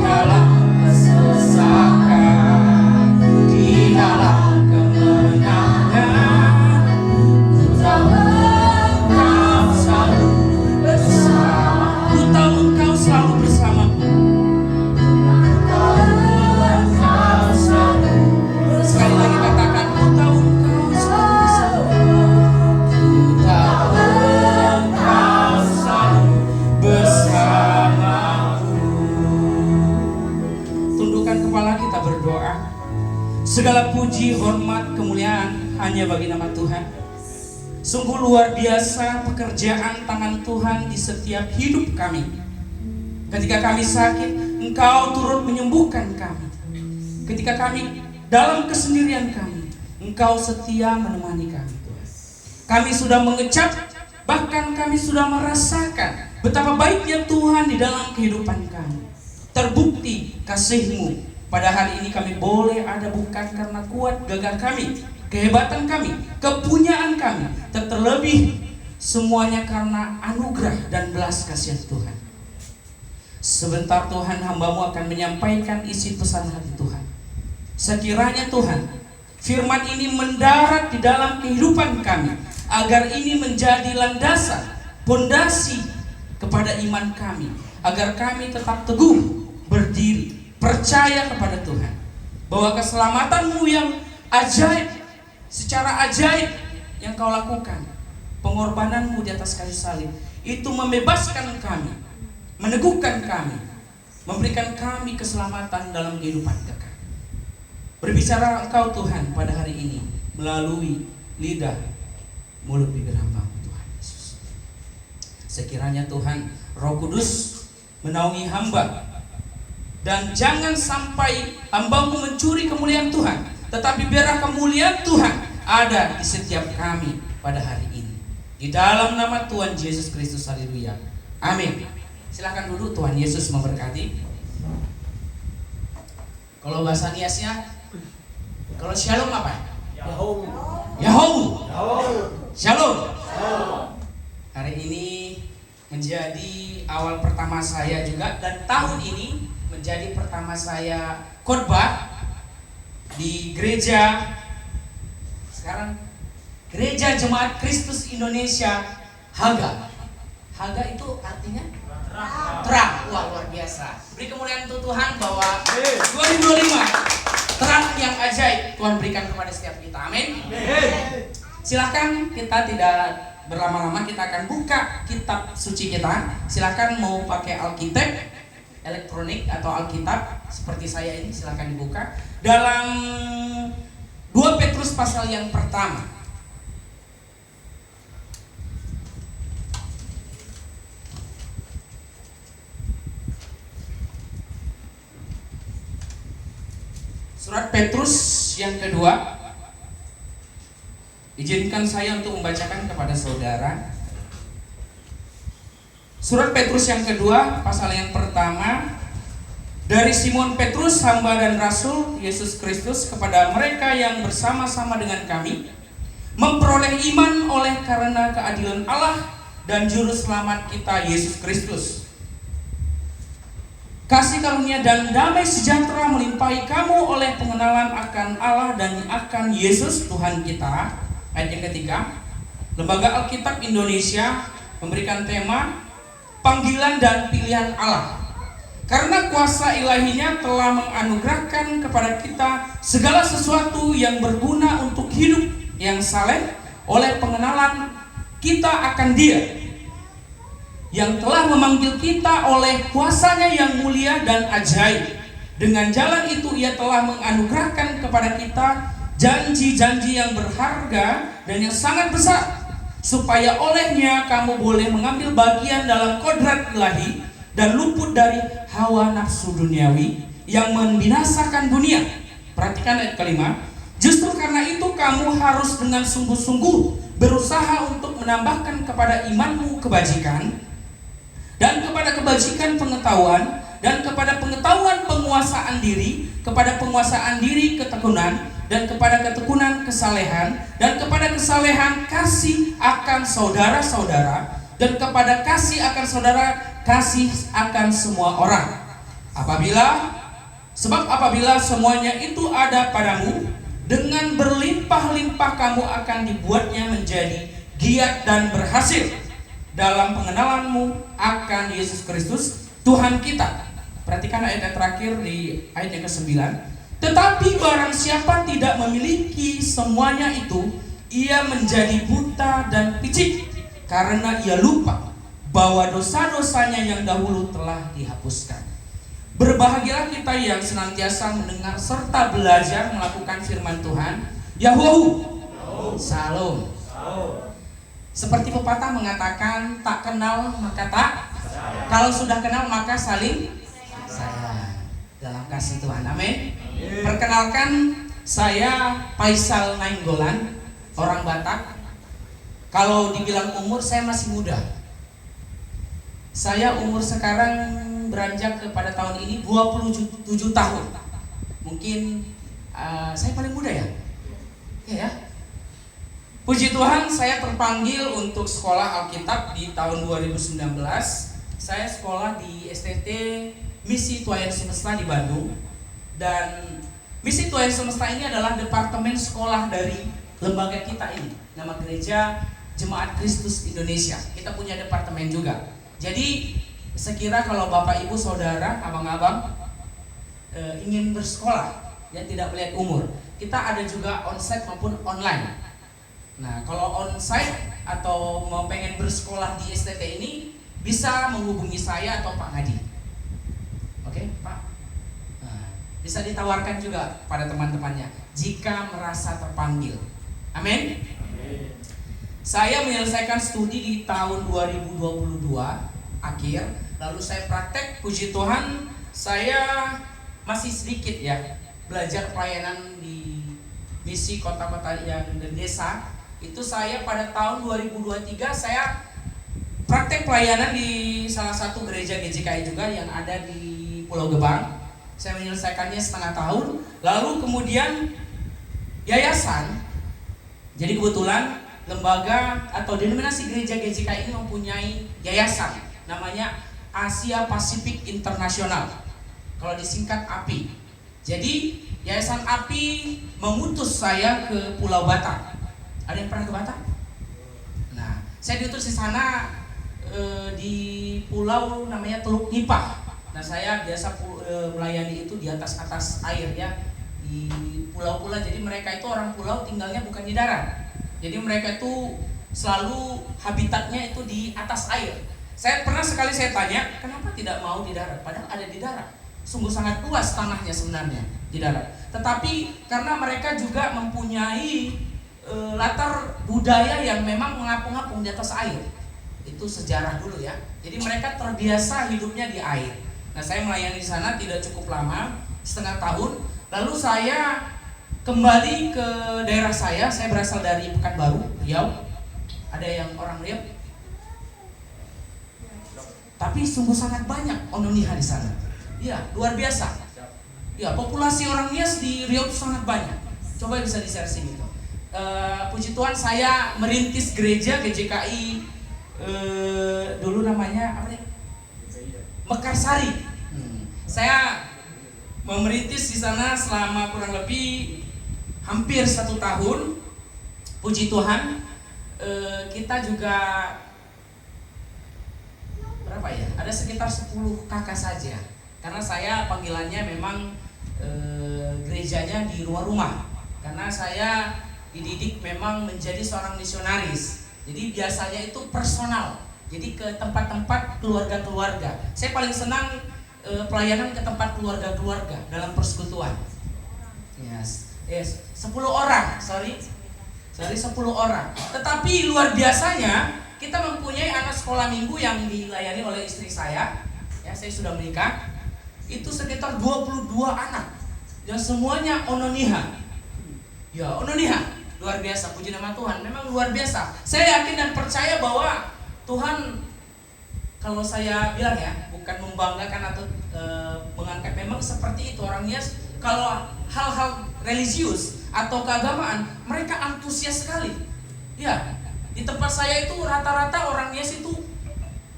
dalam kesesakan, di dalam kemenangan, ku tahu Engkau selalu bersama. Ku tahu Engkau selalu bersamaku. Sekali lagi katakan, ku tahu Engkau selalu bersamaku. Tundukkan kepala, kita berdoa. Segala puji, hormat, kemuliaan hanya bagi nama Tuhan. Sungguh luar biasa pekerjaan tangan Tuhan di setiap hidup kami. Ketika kami sakit, Engkau turut menyembuhkan kami. Ketika kami dalam kesendirian kami, Engkau setia menemani kami, Tuhan. Kami sudah mengecap, bahkan kami sudah merasakan betapa baiknya Tuhan di dalam kehidupan kami. Terbukti kasih-Mu. Pada hari ini kami boleh ada bukan karena kuat gagah kami, kehebatan kami, kepunyaan kami, terlebih semuanya karena anugerah dan belas kasihan Tuhan. Sebentar Tuhan, hamba-Mu akan menyampaikan isi pesan hati Tuhan. Sekiranya Tuhan, firman ini mendarat di dalam kehidupan kami, agar ini menjadi landasan, pondasi kepada iman kami, agar kami tetap teguh, berdiri, percaya kepada Tuhan, bahwa keselamatan-Mu yang ajaib, secara ajaib yang Kau lakukan, pengorbanan-Mu di atas kayu salib, itu membebaskan kami, meneguhkan kami, memberikan kami keselamatan dalam kehidupan kekal. Berbicara Engkau Tuhan pada hari ini melalui lidah, mulut, bibir hamba-Mu Tuhan Yesus. Sekiranya Tuhan Roh Kudus menaungi hamba, dan jangan sampai hamba-Mu mencuri kemuliaan Tuhan, tetapi biarlah kemuliaan Tuhan ada di setiap kami pada hari ini. Di dalam nama Tuhan Yesus Kristus, haleluya. Amin. Silahkan duduk, Tuhan Yesus memberkati. Kalau bahasa Niasnya, kalau shalom apa? Yahoo. Shalom. Hari ini menjadi awal pertama saya juga, dan tahun ini menjadi pertama saya khotbah di gereja sekarang, Gereja Jemaat Kristus Indonesia Haga. Haga itu artinya terang. Wah, luar biasa. Beri kemuliaan untuk Tuhan bahwa 2025 terang yang ajaib Tuhan berikan kepada setiap kita. Amin. Silahkan, kita tidak berlama-lama, kita akan buka kitab suci kita. Silahkan mau pakai Alkitab elektronik atau Alkitab seperti saya ini, silahkan dibuka dalam 2 Petrus pasal yang pertama. Surat Petrus yang kedua. Izinkan saya untuk membacakan kepada saudara. Surat Petrus yang kedua, pasal yang pertama. Dari Simon Petrus, hamba dan rasul Yesus Kristus, kepada mereka yang bersama-sama dengan kami memperoleh iman oleh karena keadilan Allah dan juru selamat kita Yesus Kristus. Kasih karunia dan damai sejahtera melimpahi kamu oleh pengenalan akan Allah dan akan Yesus Tuhan kita. Ayat yang ketiga. Lembaga Alkitab Indonesia memberikan tema panggilan dan pilihan Allah. Karena kuasa ilahinya telah menganugerahkan kepada kita segala sesuatu yang berguna untuk hidup yang saleh oleh pengenalan kita akan Dia yang telah memanggil kita oleh kuasanya yang mulia dan ajaib. Dengan jalan itu Ia telah menganugerahkan kepada kita janji-janji yang berharga dan yang sangat besar, supaya olehnya kamu boleh mengambil bagian dalam kodrat ilahi dan luput dari hawa nafsu duniawi yang membinasakan dunia. Perhatikan ayat kelima. Justru karena itu kamu harus dengan sungguh-sungguh berusaha untuk menambahkan kepada imanmu kebajikan, dan kepada kebajikan pengetahuan, dan kepada pengetahuan penguasaan diri, kepada penguasaan diri ketekunan, dan kepada ketekunan kesalehan, dan kepada kesalehan kasih akan saudara-saudara, dan kepada kasih akan saudara kasih akan semua orang. Sebab apabila semuanya itu ada padamu, dengan berlimpah-limpah kamu akan dibuatnya menjadi giat dan berhasil dalam pengenalanmu akan Yesus Kristus Tuhan kita. Perhatikan ayat yang terakhir di ayat yang ke-9. Tetapi barang siapa tidak memiliki semuanya itu, ia menjadi buta dan picik, karena ia lupa bahwa dosa-dosanya yang dahulu telah dihapuskan. Berbahagialah kita yang senantiasa mendengar serta belajar melakukan firman Tuhan. Yahoo, Shalom. Seperti pepatah mengatakan, tak kenal maka tak, kalau sudah kenal maka saling sayang dalam kasih Tuhan. Amin. Perkenalkan, saya Faisal Nainggolan, orang Batak. Kalau dibilang umur, saya masih muda. Saya umur sekarang beranjak kepada tahun ini 27 tahun. Mungkin saya paling muda ya? Ya. Puji Tuhan, saya terpanggil untuk sekolah Alkitab di tahun 2019. Saya sekolah di STT Misi Tuayan Semesta di Bandung. Dan Misi Tuayan Semesta ini adalah departemen sekolah dari lembaga kita ini, nama Gereja Jemaat Kristus Indonesia. Kita punya departemen juga. Jadi sekira kalau Bapak Ibu Saudara, abang-abang ingin bersekolah, ya tidak melihat umur, kita ada juga onsite maupun online. Nah, kalau onsite atau mau pengen bersekolah di STT ini, bisa menghubungi saya atau Pak Ngadi. Oke, Pak. Nah, bisa ditawarkan juga pada teman-temannya jika merasa terpanggil. Amin. Saya menyelesaikan studi di tahun 2022 akhir, lalu saya praktek. Puji Tuhan, saya masih sedikit ya belajar pelayanan di misi kota-kota yang dan desa. Itu saya pada tahun 2023 saya praktek pelayanan di salah satu gereja GJKI juga yang ada di Pulau Gebang. Saya menyelesaikannya setengah tahun. Lalu kemudian yayasan. Jadi kebetulan lembaga atau denominasi gereja GJKI ini mempunyai yayasan namanya Asia Pasifik Internasional, kalau disingkat API. Jadi yayasan API mengutus saya ke Pulau Batam. Ada yang pernah ke Batam? Nah, saya diutus di sana di pulau namanya Teluk Nipah. Nah, saya biasa melayani itu di atas air ya, di pulau-pulau. Jadi mereka itu orang pulau, tinggalnya bukan di darat. Jadi mereka itu selalu habitatnya itu di atas air. Saya pernah sekali saya tanya, kenapa tidak mau di darat? Padahal ada di darat. Sungguh sangat luas tanahnya sebenarnya di darat. Tetapi karena mereka juga mempunyai latar budaya yang memang mengapung-apung di atas air. Itu sejarah dulu ya. Jadi mereka terbiasa hidupnya di air. Nah, saya melayani di sana tidak cukup lama, setengah tahun. Lalu saya kembali ke daerah saya berasal dari Pekanbaru, Riau. Ada yang orang Riau? Tapi sungguh sangat banyak Ononiha di sana. Iya, luar biasa. Ya, populasi orang Nias di Riau itu sangat banyak. Coba bisa di-share sini tuh. Puji Tuhan, saya merintis gereja GJKI dulu namanya apa nih? Mekarsari. Saya memerintis di sana selama kurang lebih hampir 1 tahun. Puji Tuhan, kita juga berapa ya? Ada sekitar 10 kakak saja. Karena saya panggilannya memang gerejanya di luar rumah. Karena saya dididik memang menjadi seorang misionaris. Jadi biasanya itu personal. Jadi ke tempat-tempat keluarga-keluarga. Saya paling senang pelayanan ke tempat keluarga-keluarga dalam persekutuan. Yes, 10 orang, sorry 10 orang. Tetapi luar biasanya kita mempunyai anak sekolah minggu yang dilayani oleh istri saya. Ya, saya sudah menikah. Itu sekitar 22 anak. Dan semuanya Ononiha. Ya, Ononiha. Luar biasa, puji nama Tuhan. Memang luar biasa. Saya yakin dan percaya bahwa Tuhan, kalau saya bilang ya, bukan membanggakan atau mengangkat, memang seperti itu orangnya. Kalau hal-hal religius atau keagamaan, mereka antusias sekali. Ya, di tempat saya itu rata-rata orang Nias itu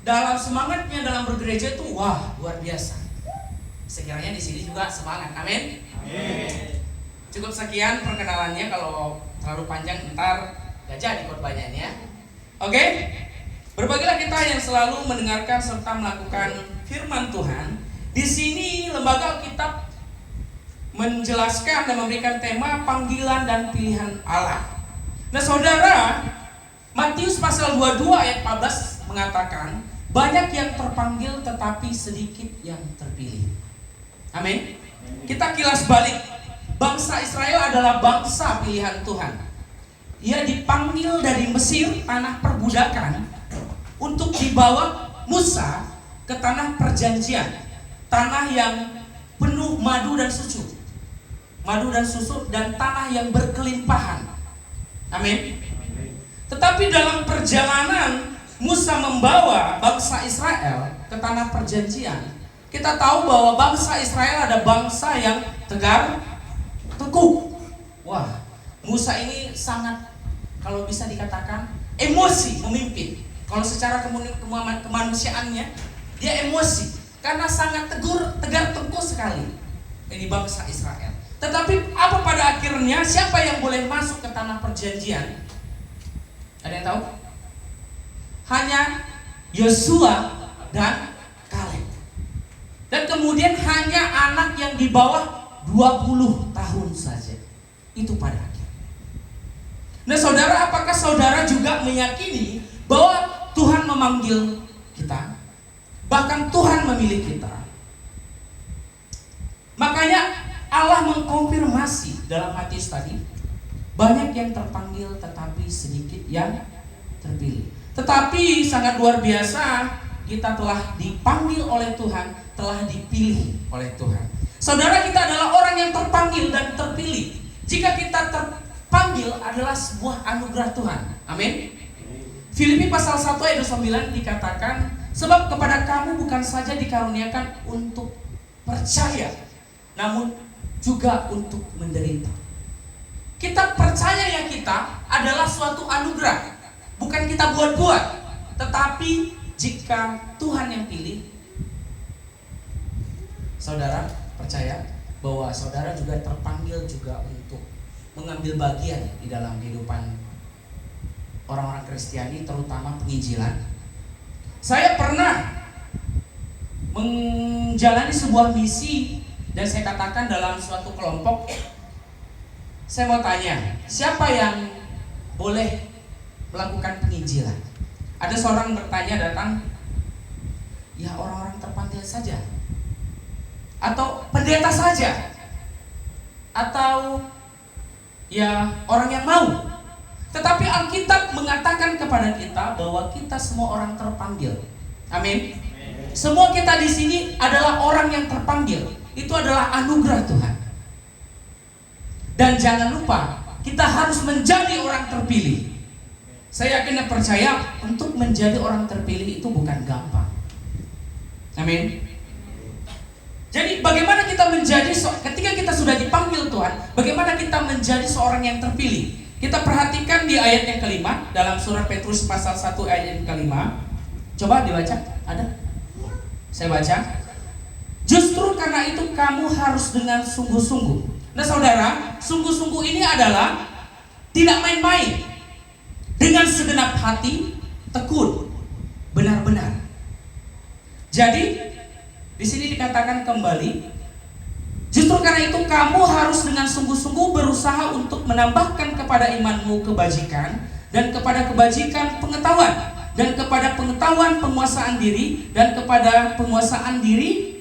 dalam semangatnya dalam bergereja itu wah luar biasa. Sekiranya di sini juga semangat, amin. Cukup sekian perkenalannya, kalau terlalu panjang ntar gak jadi khotbahnya ini ya. Oke, berbagilah kita yang selalu mendengarkan serta melakukan firman Tuhan. Di sini lembaga Alkitab menjelaskan dan memberikan tema panggilan dan pilihan Allah. Nah saudara, Matius pasal 22 ayat 14 mengatakan, banyak yang terpanggil tetapi sedikit yang terpilih. Amin. Kita kilas balik. Bangsa Israel adalah bangsa pilihan Tuhan. Ia dipanggil dari Mesir, tanah perbudakan, untuk dibawa Musa ke tanah perjanjian, tanah yang penuh madu dan susu. Madu dan susu dan tanah yang berkelimpahan. Amin. Tetapi dalam perjalanan Musa membawa bangsa Israel ke tanah perjanjian, kita tahu bahwa bangsa Israel ada bangsa yang tegar, teguh. Wah, Musa ini sangat, kalau bisa dikatakan, emosi memimpin. Kalau secara kemanusiaannya, dia emosi karena sangat tegar teguh sekali. Ini bangsa Israel. Tetapi apa pada akhirnya siapa yang boleh masuk ke tanah perjanjian? Ada yang tahu? Hanya Yosua dan Kaleb. Dan kemudian hanya anak yang di bawah 20 tahun saja. Itu pada akhirnya. Nah saudara, apakah saudara juga meyakini bahwa Tuhan memanggil kita? Bahkan Tuhan memilih kita. Makanya Allah mengkonfirmasi dalam Matius tadi, banyak yang terpanggil tetapi sedikit yang terpilih. Tetapi sangat luar biasa, kita telah dipanggil oleh Tuhan, telah dipilih oleh Tuhan. Saudara, kita adalah orang yang terpanggil dan terpilih. Jika kita terpanggil adalah sebuah anugerah Tuhan. Amin. Filipi pasal 1 ayat 9 dikatakan, sebab kepada kamu bukan saja dikaruniakan untuk percaya, namun juga untuk menderita. Kita percaya ya, kita adalah suatu anugerah, bukan kita buat-buat. Tetapi jika Tuhan yang pilih, saudara percaya bahwa saudara juga terpanggil juga untuk mengambil bagian di dalam kehidupan orang-orang Kristiani, terutama penginjilan. Saya pernah menjalani sebuah misi dan saya katakan dalam suatu kelompok, saya mau tanya, siapa yang boleh melakukan penginjilan? Ada seorang bertanya datang, ya orang-orang terpanggil saja, atau pendeta saja, atau ya orang yang mau. Tetapi Alkitab mengatakan kepada kita bahwa kita semua orang terpanggil. Amin. Semua kita di sini adalah orang yang terpanggil. Itu adalah anugerah Tuhan. Dan jangan lupa, kita harus menjadi orang terpilih. Saya yakin dan percaya untuk menjadi orang terpilih itu bukan gampang. Amin. Jadi bagaimana kita menjadi ketika kita sudah dipanggil Tuhan, bagaimana kita menjadi seorang yang terpilih? Kita perhatikan di ayat yang kelima dalam surat Petrus pasal 1 ayat yang kelima. Coba dibaca, ada? Saya baca. Justru karena itu kamu harus dengan sungguh-sungguh. Nah saudara, sungguh-sungguh ini adalah tidak main-main. Dengan segenap hati, tekun, benar-benar. Jadi di sini dikatakan kembali, justru karena itu kamu harus dengan sungguh-sungguh berusaha untuk menambahkan kepada imanmu kebajikan, dan kepada kebajikan pengetahuan, dan kepada pengetahuan penguasaan diri, dan kepada penguasaan diri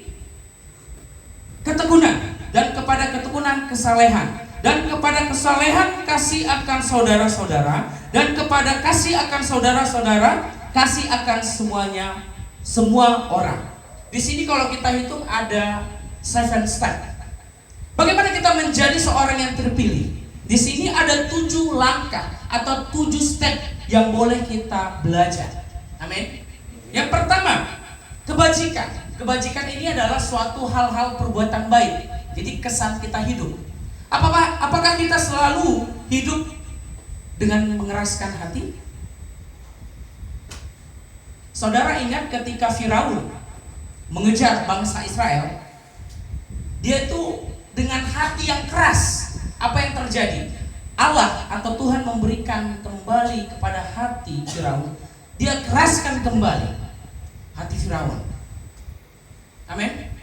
ketekunan, dan kepada ketekunan kesalehan, dan kepada kesalehan kasih akan saudara-saudara, dan kepada kasih akan saudara-saudara kasih akan semuanya, semua orang. Di sini kalau kita hitung ada 7 step. Bagaimana kita menjadi seorang yang terpilih? Di sini ada 7 langkah atau 7 step yang boleh kita belajar. Amin. Yang pertama, kebajikan. Kebajikan ini adalah suatu hal-hal perbuatan baik. Jadi kesan kita hidup. Apakah kita selalu hidup dengan mengeraskan hati? Saudara ingat ketika Firaun mengejar bangsa Israel, dia itu dengan hati yang keras. Apa yang terjadi? Allah atau Tuhan memberikan kembali kepada hati Firaun. Dia keraskan kembali hati Firaun. Amin.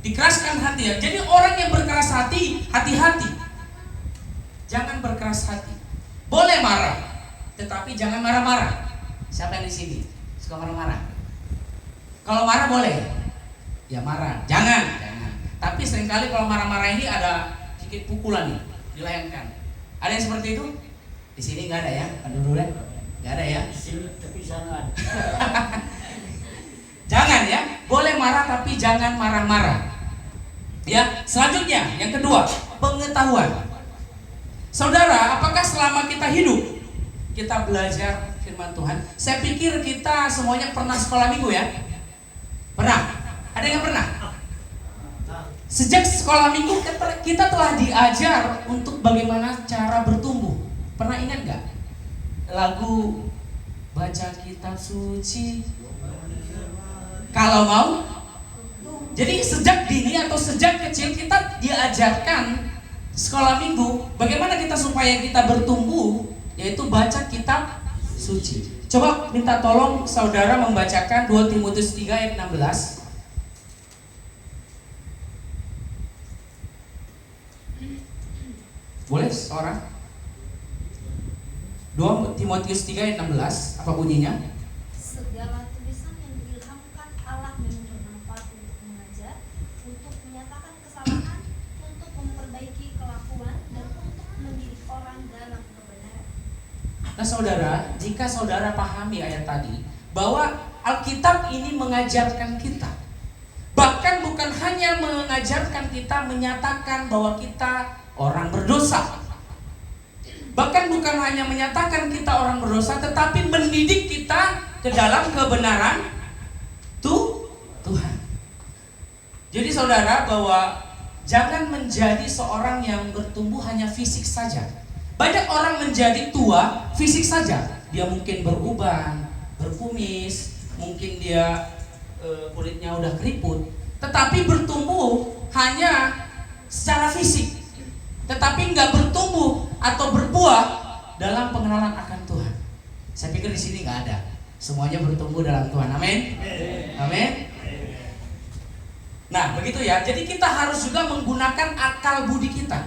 Dikeraskan hati ya. Jadi orang yang berkeras hati, hati-hati. Jangan berkeras hati. Boleh marah, tetapi jangan marah-marah. Siapa yang di sini suka marah-marah? Kalau marah boleh, ya marah. Jangan. Tapi seringkali kalau marah-marah ini ada sedikit pukulan nih, dilayangkan. Ada yang seperti itu? Di sini nggak ada ya? Aduh dulu deh. Nggak ada ya? Di sini tapi sana ada. Jangan ya. Boleh marah tapi jangan marah-marah. Ya. Selanjutnya, yang kedua, pengetahuan. Saudara, apakah selama kita hidup kita belajar firman Tuhan? Saya pikir kita semuanya pernah sekolah minggu ya? Pernah? Ada yang pernah? Sejak sekolah minggu kita telah diajar untuk bagaimana cara bertumbuh. Pernah ingat gak? Lagu baca kitab suci kalau mau. Jadi sejak dini atau sejak kecil kita diajarkan sekolah minggu bagaimana kita supaya kita bertumbuh, yaitu baca kitab suci. Coba minta tolong saudara membacakan 2 Timotius 3 ayat 16. Boleh seorang? 2 Timotius 3 ayat 16. Apa bunyinya? Segala tulisan yang diilhamkan Allah memang bermanfaat untuk mengajar, untuk menyatakan kesalahan, untuk memperbaiki kelakuan, dan untuk mendidik orang dalam kebenaran. Nah saudara, jika saudara pahami ayat tadi, bahwa Alkitab ini mengajarkan kita, bahkan bukan hanya mengajarkan kita menyatakan bahwa kita orang berdosa, bahkan bukan hanya menyatakan kita orang berdosa, tetapi mendidik kita ke dalam kebenaran Tuhan. Jadi saudara, bahwa jangan menjadi seorang yang bertumbuh hanya fisik saja. Banyak orang menjadi tua fisik saja. Dia mungkin beruban, berkumis, mungkin dia kulitnya udah keriput, tetapi bertumbuh hanya secara fisik, tetapi nggak bertumbuh atau berbuah dalam pengenalan akan Tuhan. Saya pikir di sini nggak ada. Semuanya bertumbuh dalam Tuhan. Amin. Amin. Nah, begitu ya. Jadi kita harus juga menggunakan akal budi kita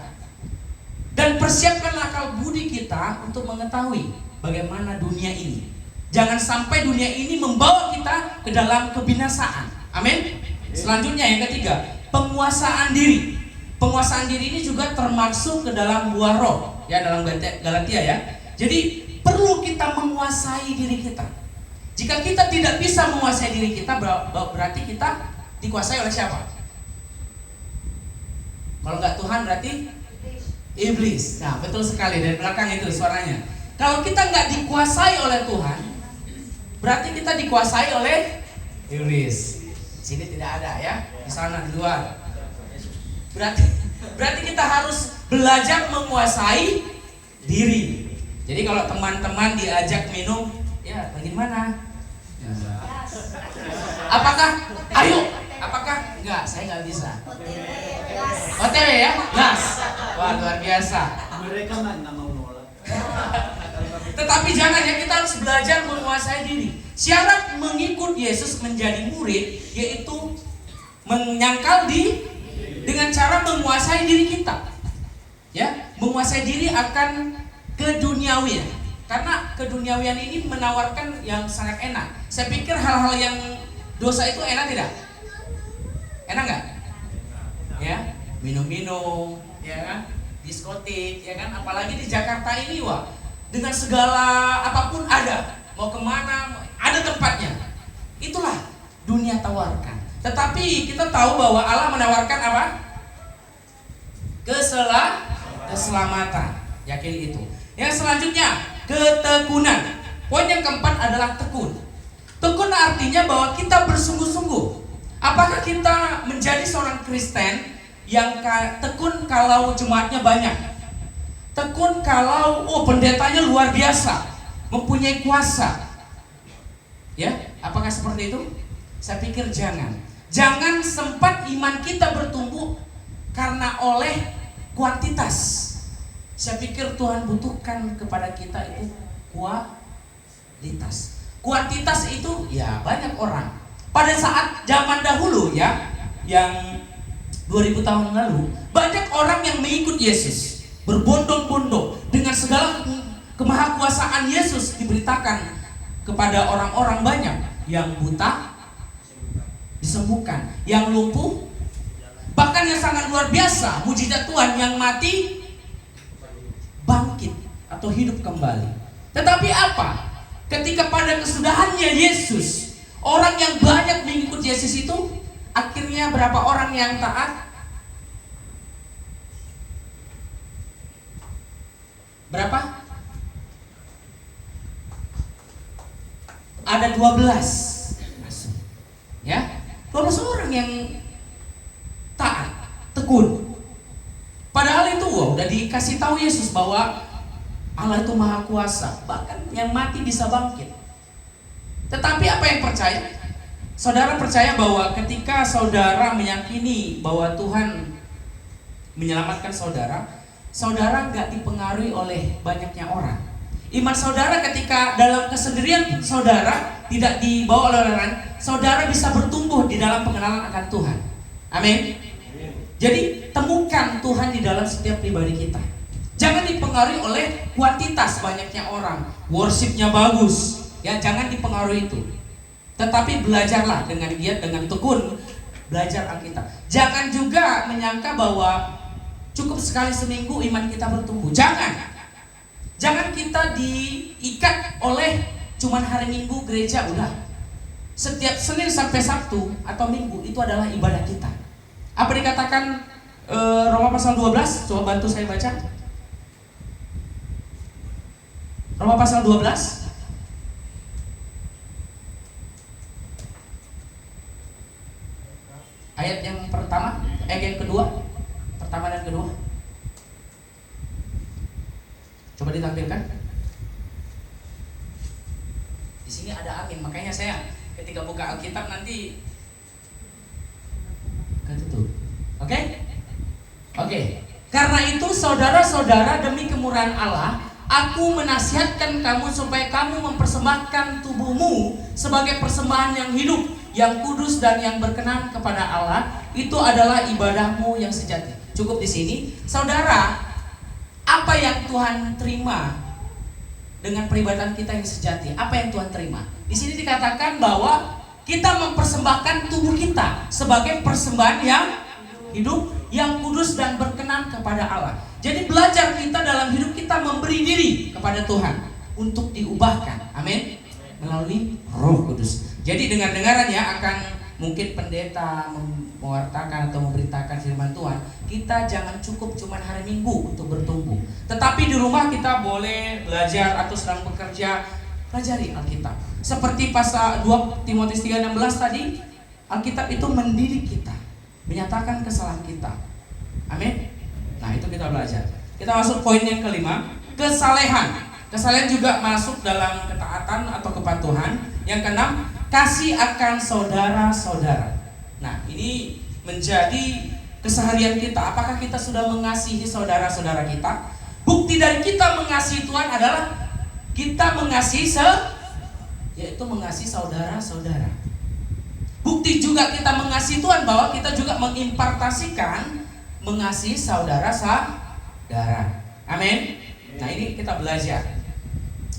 dan persiapkan akal budi kita untuk mengetahui bagaimana dunia ini. Jangan sampai dunia ini membawa kita ke dalam kebinasaan. Amin. Selanjutnya yang ketiga, penguasaan diri. Penguasaan diri ini juga termasuk ke dalam buah roh, ya, dalam Galatia ya. Jadi perlu kita menguasai diri kita. Jika kita tidak bisa menguasai diri kita, berarti kita dikuasai oleh siapa? Kalau nggak Tuhan berarti iblis. Nah, betul sekali, dari belakang itu suaranya. Kalau kita nggak dikuasai oleh Tuhan, berarti kita dikuasai oleh iblis. Sini tidak ada ya, di sana di luar. Berarti kita harus belajar menguasai diri. Jadi kalau teman-teman diajak minum, ya bagaimana? Apakah? Ayo. Apakah? Enggak, saya nggak bisa. OTW ya? Gas. Wah, luar biasa. Mereka nggak mau nolak. Tetapi jangan ya, kita harus belajar menguasai diri. Syarat mengikut Yesus menjadi murid yaitu menyangkal dengan cara menguasai diri kita. Ya, menguasai diri akan keduniawian. Karena keduniawian ini menawarkan yang sangat enak. Saya pikir hal-hal yang dosa itu enak tidak? Enak nggak? Ya, minum-minum, ya kan? Diskotik, ya kan? Apalagi di Jakarta ini, wah, dengan segala apapun ada. Mau kemana, ada tempatnya. Itulah dunia tawarkan. Tetapi kita tahu bahwa Allah menawarkan apa? Keselamatan. Yakin itu. Yang selanjutnya, ketekunan. Poin yang keempat adalah tekun. Tekun artinya bahwa kita bersungguh-sungguh. Apakah kita menjadi seorang Kristen yang tekun kalau jemaatnya banyak? Tekun kalau pendetanya luar biasa, mempunyai kuasa. Ya, apakah seperti itu? Saya pikir jangan. Jangan sempat iman kita bertumbuh karena oleh kuantitas. Saya pikir Tuhan butuhkan kepada kita itu kualitas. Kuantitas itu ya banyak orang. Pada saat zaman dahulu ya, yang 2000 tahun lalu, banyak orang yang mengikut Yesus, berbondong-bondong dengan segala kemahakuasaan Yesus diberitakan kepada orang-orang banyak. Yang buta disembuhkan, yang lumpuh, bahkan yang sangat luar biasa, mujizat Tuhan, yang mati bangkit atau hidup kembali. Tetapi apa? Ketika pada kesudahannya Yesus, orang yang banyak mengikut Yesus itu, akhirnya berapa orang yang taat? Berapa? Ada 12. Ya, 12 orang yang taat, tekun. Padahal itu udah dikasih tahu Yesus bahwa Allah itu maha kuasa, bahkan yang mati bisa bangkit. Tetapi apa yang percaya? Saudara percaya bahwa ketika saudara meyakini bahwa Tuhan menyelamatkan saudara, saudara gak dipengaruhi oleh banyaknya orang. Iman saudara ketika dalam kesendirian saudara tidak dibawa oleh orang, saudara bisa bertumbuh di dalam pengenalan akan Tuhan. Amin. Jadi temukan Tuhan di dalam setiap pribadi kita. Jangan dipengaruhi oleh kuantitas banyaknya orang, worshipnya bagus, ya jangan dipengaruhi itu. Tetapi belajarlah dengan giat, dengan tekun belajar Alkitab. Jangan juga menyangka bahwa cukup sekali seminggu iman kita bertumbuh. Jangan. Jangan kita diikat oleh cuman hari Minggu gereja udah. Setiap Senin sampai Sabtu atau Minggu itu adalah ibadah kita. Apa dikatakan Roma pasal 12? Coba bantu saya baca. Roma pasal 12. Ayat yang pertama, yang kedua. Pertama dan kedua. Coba ditampilkan. Di sini ada angin, makanya saya ketika buka Alkitab nanti ketutup. Oke? Oke. Karena itu saudara-saudara, demi kemurahan Allah, aku menasihatkan kamu supaya kamu mempersembahkan tubuhmu sebagai persembahan yang hidup, yang kudus dan yang berkenan kepada Allah. Itu adalah ibadahmu yang sejati. Cukup di sini. Saudara, apa yang Tuhan terima dengan peribadatan kita yang sejati? Apa yang Tuhan terima? Di sini dikatakan bahwa kita mempersembahkan tubuh kita sebagai persembahan yang hidup, yang kudus dan berkenan kepada Allah. Jadi belajar kita dalam hidup kita memberi diri kepada Tuhan untuk diubahkan. Amin. Melalui Roh Kudus. Jadi dengar-dengaran ya, akan mungkin pendeta mewartakan atau memberitakan firman Tuhan. Kita jangan cukup cuma hari Minggu untuk bertumbuh, tetapi di rumah kita boleh belajar atau sedang bekerja, pelajari Alkitab. Seperti pasal 2 Timotius 3:16 tadi, Alkitab itu mendidik kita, menyatakan kesalahan kita. Amin. Nah, itu kita belajar. Kita masuk poin yang kelima, kesalehan. Kesalehan juga masuk dalam ketaatan atau kepatuhan. Yang keenam, kasih akan saudara-saudara. Nah, ini menjadi keseharian kita. Apakah kita sudah mengasihi saudara-saudara kita? Bukti dari kita mengasihi Tuhan adalah kita mengasihi yaitu mengasihi saudara-saudara. Bukti juga kita mengasihi Tuhan bahwa kita juga mengimpartasikan mengasihi saudara-saudara. Amin. Nah, ini kita belajar.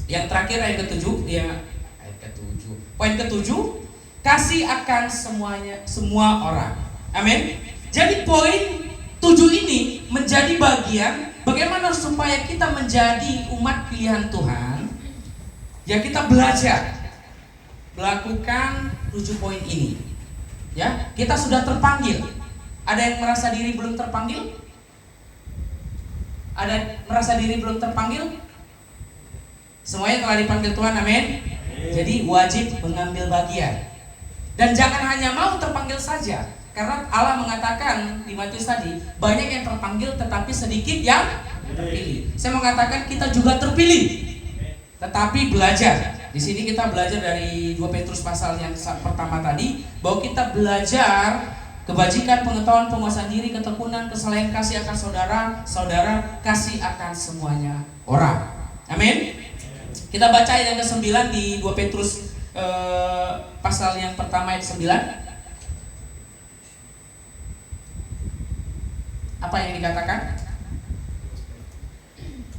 Yang terakhir ayat ke-7, poin ke-7, kasih akan semua orang. Amin. Jadi poin 7 ini menjadi bagian bagaimana supaya kita menjadi umat pilihan Tuhan. Ya, kita belajar melakukan 7 poin ini. Ya, kita sudah terpanggil. Ada yang merasa diri belum terpanggil? Ada merasa diri belum terpanggil? Semuanya telah dipanggil Tuhan, amin. Jadi wajib mengambil bagian. Dan jangan hanya mau terpanggil saja, karena Allah mengatakan di Matius tadi, banyak yang terpanggil tetapi sedikit yang terpilih. Saya mengatakan kita juga terpilih, tetapi belajar. Di sini kita belajar dari 2 Petrus pasal yang pertama tadi, bahwa kita belajar kebajikan, pengetahuan, penguasaan diri, ketekunan, kesalehan, kasih akan saudara-saudara, kasih akan semuanya orang. Amin. Kita baca ayat yang ke-9 di 2 Petrus pasal yang pertama ayat 9. Apa yang dikatakan?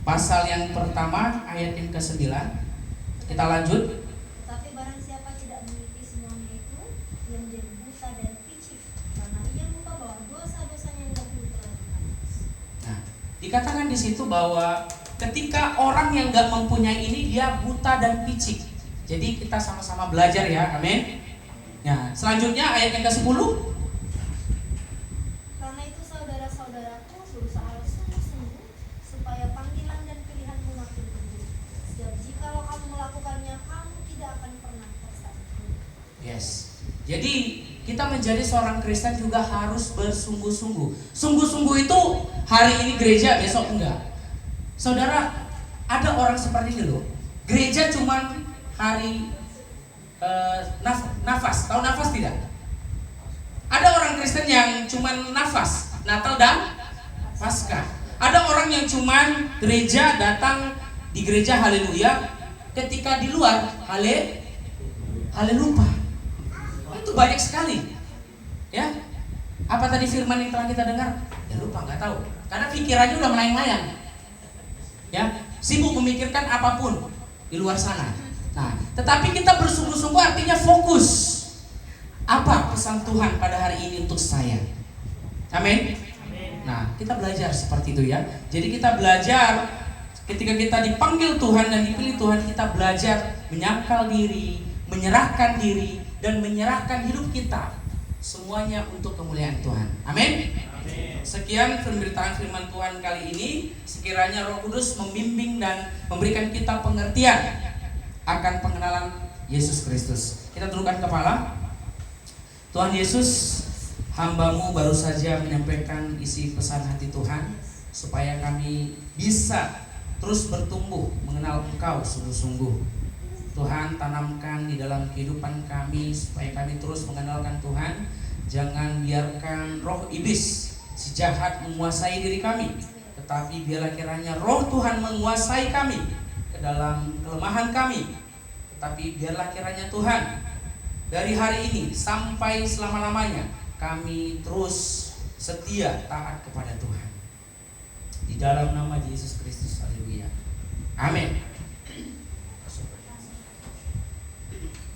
Pasal yang pertama ayat yang ke-9. Kita lanjut. Tetapi barang siapa tidak memiliki semuanya itu, ia menjadi buta dan picik, karena ia lupa bahwa dosa-dosanya yang dahulu telah dihapus. Nah, dikatakan di situ bahwa ketika orang yang gak mempunyai ini, dia buta dan picik. Jadi kita sama-sama belajar ya, amin. Nah, selanjutnya ayat yang ke-10. Karena itu saudara-saudaraku, berusahalah sungguh-sungguh supaya panggilan dan pilihanmu makin teguh. Sebab jikalau kamu melakukannya, kamu tidak akan pernah tersakiti. Yes. Jadi kita menjadi seorang Kristen juga harus bersungguh-sungguh. Sungguh-sungguh itu hari ini gereja, besok enggak. Saudara, ada orang seperti ini loh. Gereja cuman hari nafas. Tahu nafas tidak? Ada orang Kristen yang cuman nafas, Natal dan Paskah. Ada orang yang cuman gereja, datang di gereja haleluya, ketika di luar haleluya. Itu banyak sekali. Ya. Apa tadi firman yang telah kita dengar? Ya lupa, nggak tahu. Karena pikirannya udah melayang-layang. Ya, sibuk memikirkan apapun di luar sana. Nah, tetapi kita bersungguh-sungguh artinya fokus. Apa pesan Tuhan pada hari ini untuk saya? Amin. Nah, kita belajar seperti itu ya. Jadi kita belajar Ketika kita dipanggil Tuhan dan dipilih Tuhan, kita belajar menyangkal diri, menyerahkan diri, dan menyerahkan hidup kita semuanya untuk kemuliaan Tuhan. Amin. Sekian pemberitaan firman Tuhan kali ini. Sekiranya Roh Kudus membimbing dan memberikan kita pengertian akan pengenalan Yesus Kristus. Kita tundukkan kepala. Tuhan Yesus, hamba-Mu baru saja menyampaikan isi pesan hati Tuhan, supaya kami bisa terus bertumbuh mengenal Engkau sungguh-sungguh. Tuhan, tanamkan di dalam kehidupan kami supaya kami terus mengenalkan Tuhan. Jangan biarkan roh iblis, si jahat, menguasai diri kami, tetapi biarlah kiranya roh Tuhan menguasai kami ke dalam kelemahan kami. Tetapi biarlah kiranya Tuhan, dari hari ini sampai selama-lamanya kami terus setia taat kepada Tuhan. Di dalam nama Yesus Kristus, haleluya. Amin.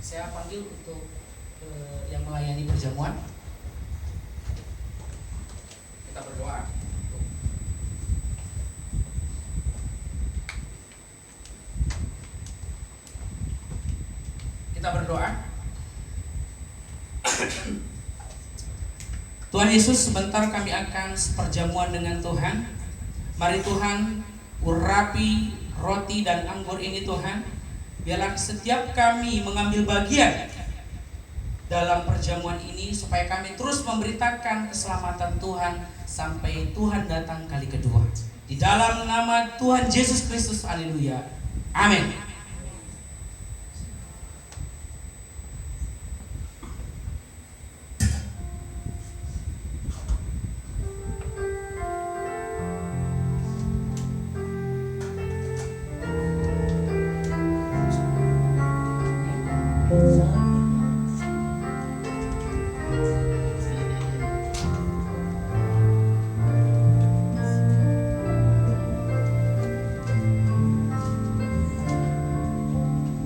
Saya panggil untuk yang melayani perjamuan. Kita berdoa. Kita berdoa. Tuhan Yesus, sebentar kami akan seperjamuan dengan Tuhan. Mari Tuhan, urapi roti dan anggur ini Tuhan. Biarlah setiap kami mengambil bagian dalam perjamuan ini, supaya kami terus memberitakan keselamatan Tuhan sampai Tuhan datang kali kedua. Di dalam nama Tuhan Yesus Kristus, haleluya. Amin.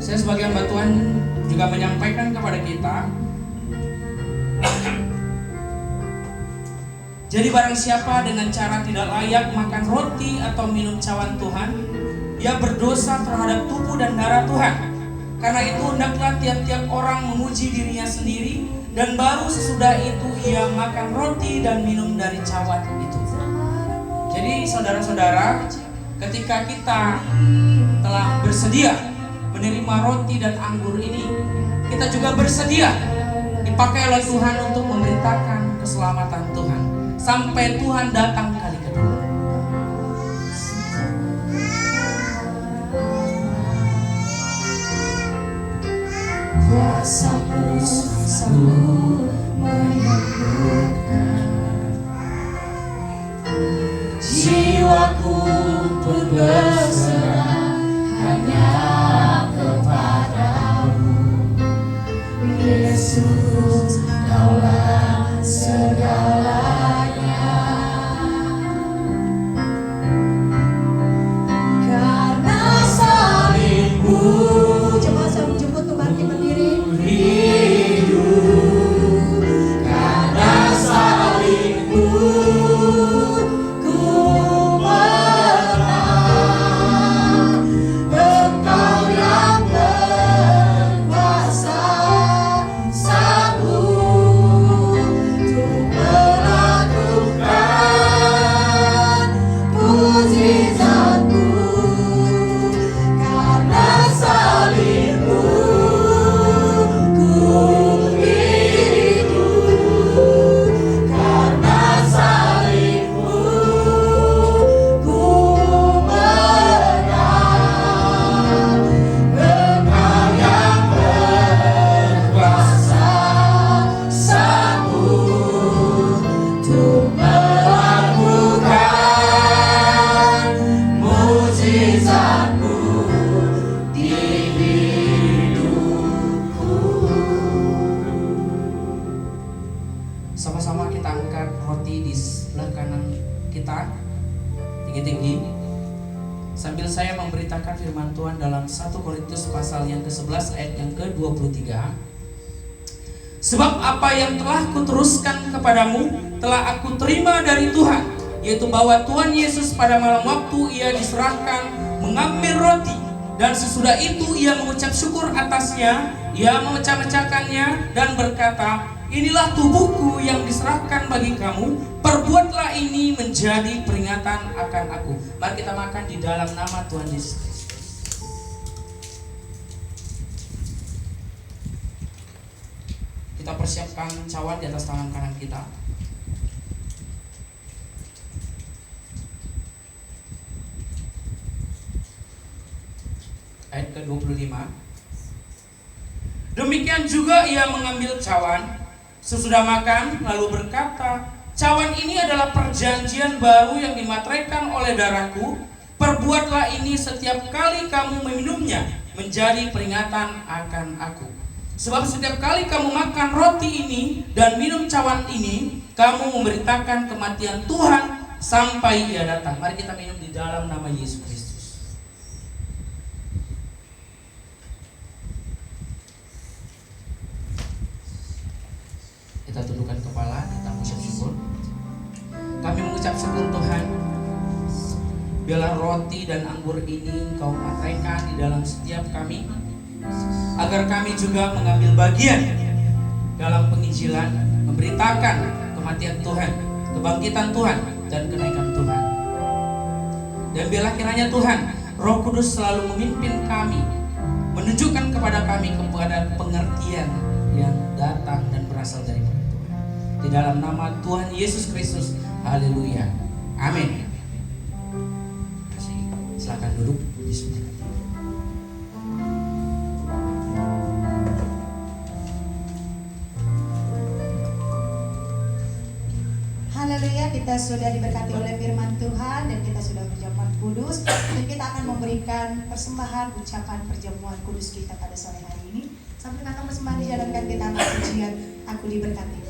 Saya sebagai hamba Tuhan juga menyampaikan kepada kita, jadi barang siapa dengan cara tidak layak makan roti atau minum cawan Tuhan, ia berdosa terhadap tubuh dan darah Tuhan. Karena itu hendaklah tiap-tiap orang memuji dirinya sendiri, dan baru sesudah itu ia makan roti dan minum dari cawan itu. Jadi saudara-saudara, ketika kita telah bersedia menerima roti dan anggur ini, kita juga bersedia dipakai oleh Tuhan untuk memberitakan keselamatan Tuhan sampai Tuhan datang kali kedua. Kuasa-Mu sanggup menyembuhkan, jiwaku pun berserah hanya kepadamu. Yesus, Kaulah segalanya. Karena salib-Mu, coba saya menjemput tuh bangkit berdiri. Karena salib-Mu ku menang. Engkau yang berkuasa, sanggup untuk melakukan mukjizat-Mu. Karena salib-Mu ku hidup. Karena salib-Mu ku menang. Engkau yang berkuasa, sanggup untuk melakukan mukjizat-Mu di hidupku. Sama-sama kita angkat roti di sebelah kanan kita tinggi-tinggi, sambil saya memberitakan firman Tuhan dalam 1 Korintus pasal yang ke-11 ayat yang ke-23. Sebab apa yang telah kuteruskan kepadamu telah aku terima dari Tuhan, yaitu bahwa Tuhan Yesus pada malam waktu ia diserahkan mengambil roti, dan sesudah itu ia mengucap syukur atasnya, ia memecah-mecahkannya dan berkata, inilah tubuhku yang diserahkan bagi kamu, perbuatlah ini menjadi peringatan akan aku. Mari kita makan di dalam nama Tuhan Yesus Kristus. Kita persiapkan cawan di atas tangan kanan kita. Ayat ke-25. Demikian juga ia mengambil cawan sesudah makan, lalu berkata, cawan ini adalah perjanjian baru yang dimateraikan oleh darahku. Perbuatlah ini setiap kali kamu meminumnya, menjadi peringatan akan aku. Sebab setiap kali kamu makan roti ini dan minum cawan ini, kamu memberitakan kematian Tuhan sampai ia datang. Mari kita minum di dalam nama Yesus Kristus. Kita tundukkan kepala, kita mengucap syukur. Kami mengucap syukur Tuhan, biarlah roti dan anggur ini Engkau materaikan di dalam setiap kami, agar kami juga mengambil bagian dalam penginjilan, memberitakan kematian Tuhan, kebangkitan Tuhan, dan kenaikan Tuhan. Dan biarlah kiranya Tuhan, Roh Kudus selalu memimpin kami, menunjukkan kepada kami kepada pengertian yang datang dan berasal dari Tuhan. Di dalam nama Tuhan Yesus Kristus, haleluya, amin. Silakan duduk. Haleluya, kita sudah diberkati oleh firman Tuhan dan kita sudah berjamuan kudus, dan kita akan memberikan persembahan ucapan perjamuan kudus kita pada sore hari ini. Sambil kata persembahan dijalankan, kita akan pujian Aku Diberkati.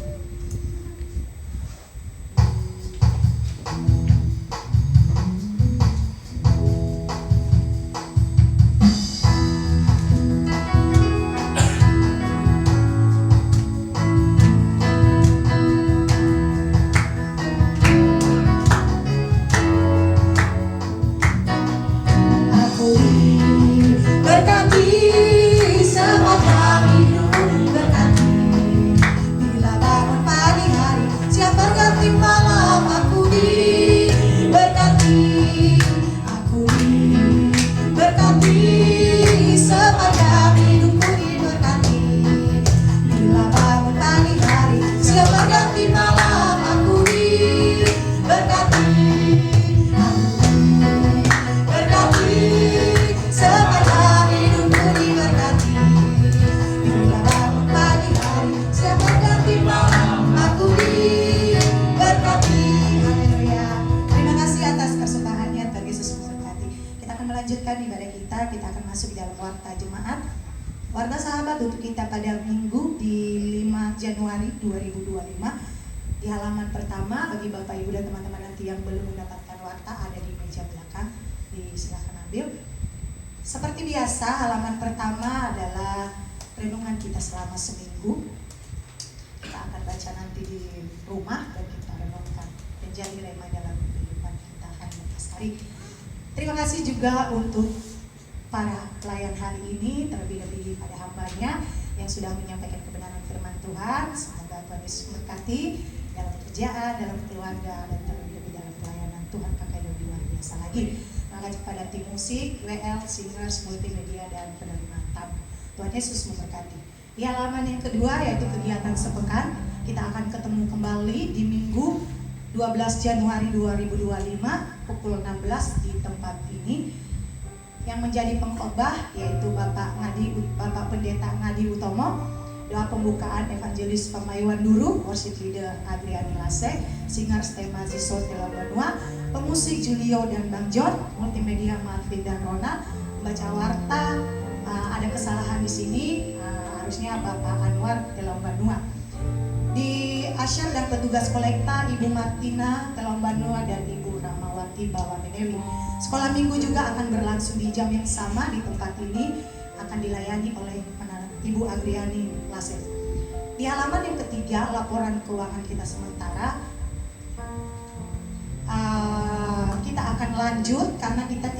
Kita akan masuk dalam warta jemaat, warta sahabat untuk kita pada minggu di 5 Januari 2025. Di halaman pertama, bagi Bapak Ibu dan teman-teman nanti yang belum mendapatkan warta, ada di meja belakang, silakan ambil. Seperti biasa, halaman pertama adalah renungan kita selama seminggu. Kita akan baca nanti di rumah dan kita renungkan menjadi rema dalam kehidupan kita hari hari. Terima kasih juga untuk para pelayan hari ini, terlebih-lebih pada hambanya yang sudah menyampaikan kebenaran firman Tuhan. Semoga Tuhan Yesus memberkati dalam pekerjaan, dalam keluarga, dan terlebih-lebih dalam pelayanan Tuhan pakai lebih luar biasa lagi. Terima kasih kepada tim musik, WL, singers, multimedia, dan penerima tamu. Tuhan Yesus memberkati. Di halaman yang kedua, yaitu kegiatan sepekan, kita akan ketemu kembali di Minggu 12 Januari 2025 pukul 16 di tempat ini. Yang menjadi pengkhotbah yaitu Bapak Pendeta Ngadi Utomo, doa pembukaan Evangelis Pamayuan Duru, worship leader Adriani Lase, singers tema Zisot Dela Banua, pemusik Julio dan Bang John, multimedia Marvin dan Rona, baca warta. Ada kesalahan di sini, harusnya Bapak Anwar Dela Banua. Di asyar dan petugas kolekta Ibu Martina Dela Banua dan Ibu Ramawati Bawa Menewi. Sekolah minggu juga akan berlangsung di jam yang sama di tempat ini, akan dilayani oleh Ibu Agriani Lasef. Di halaman yang ketiga, laporan keuangan kita sementara. Kita akan lanjut karena kita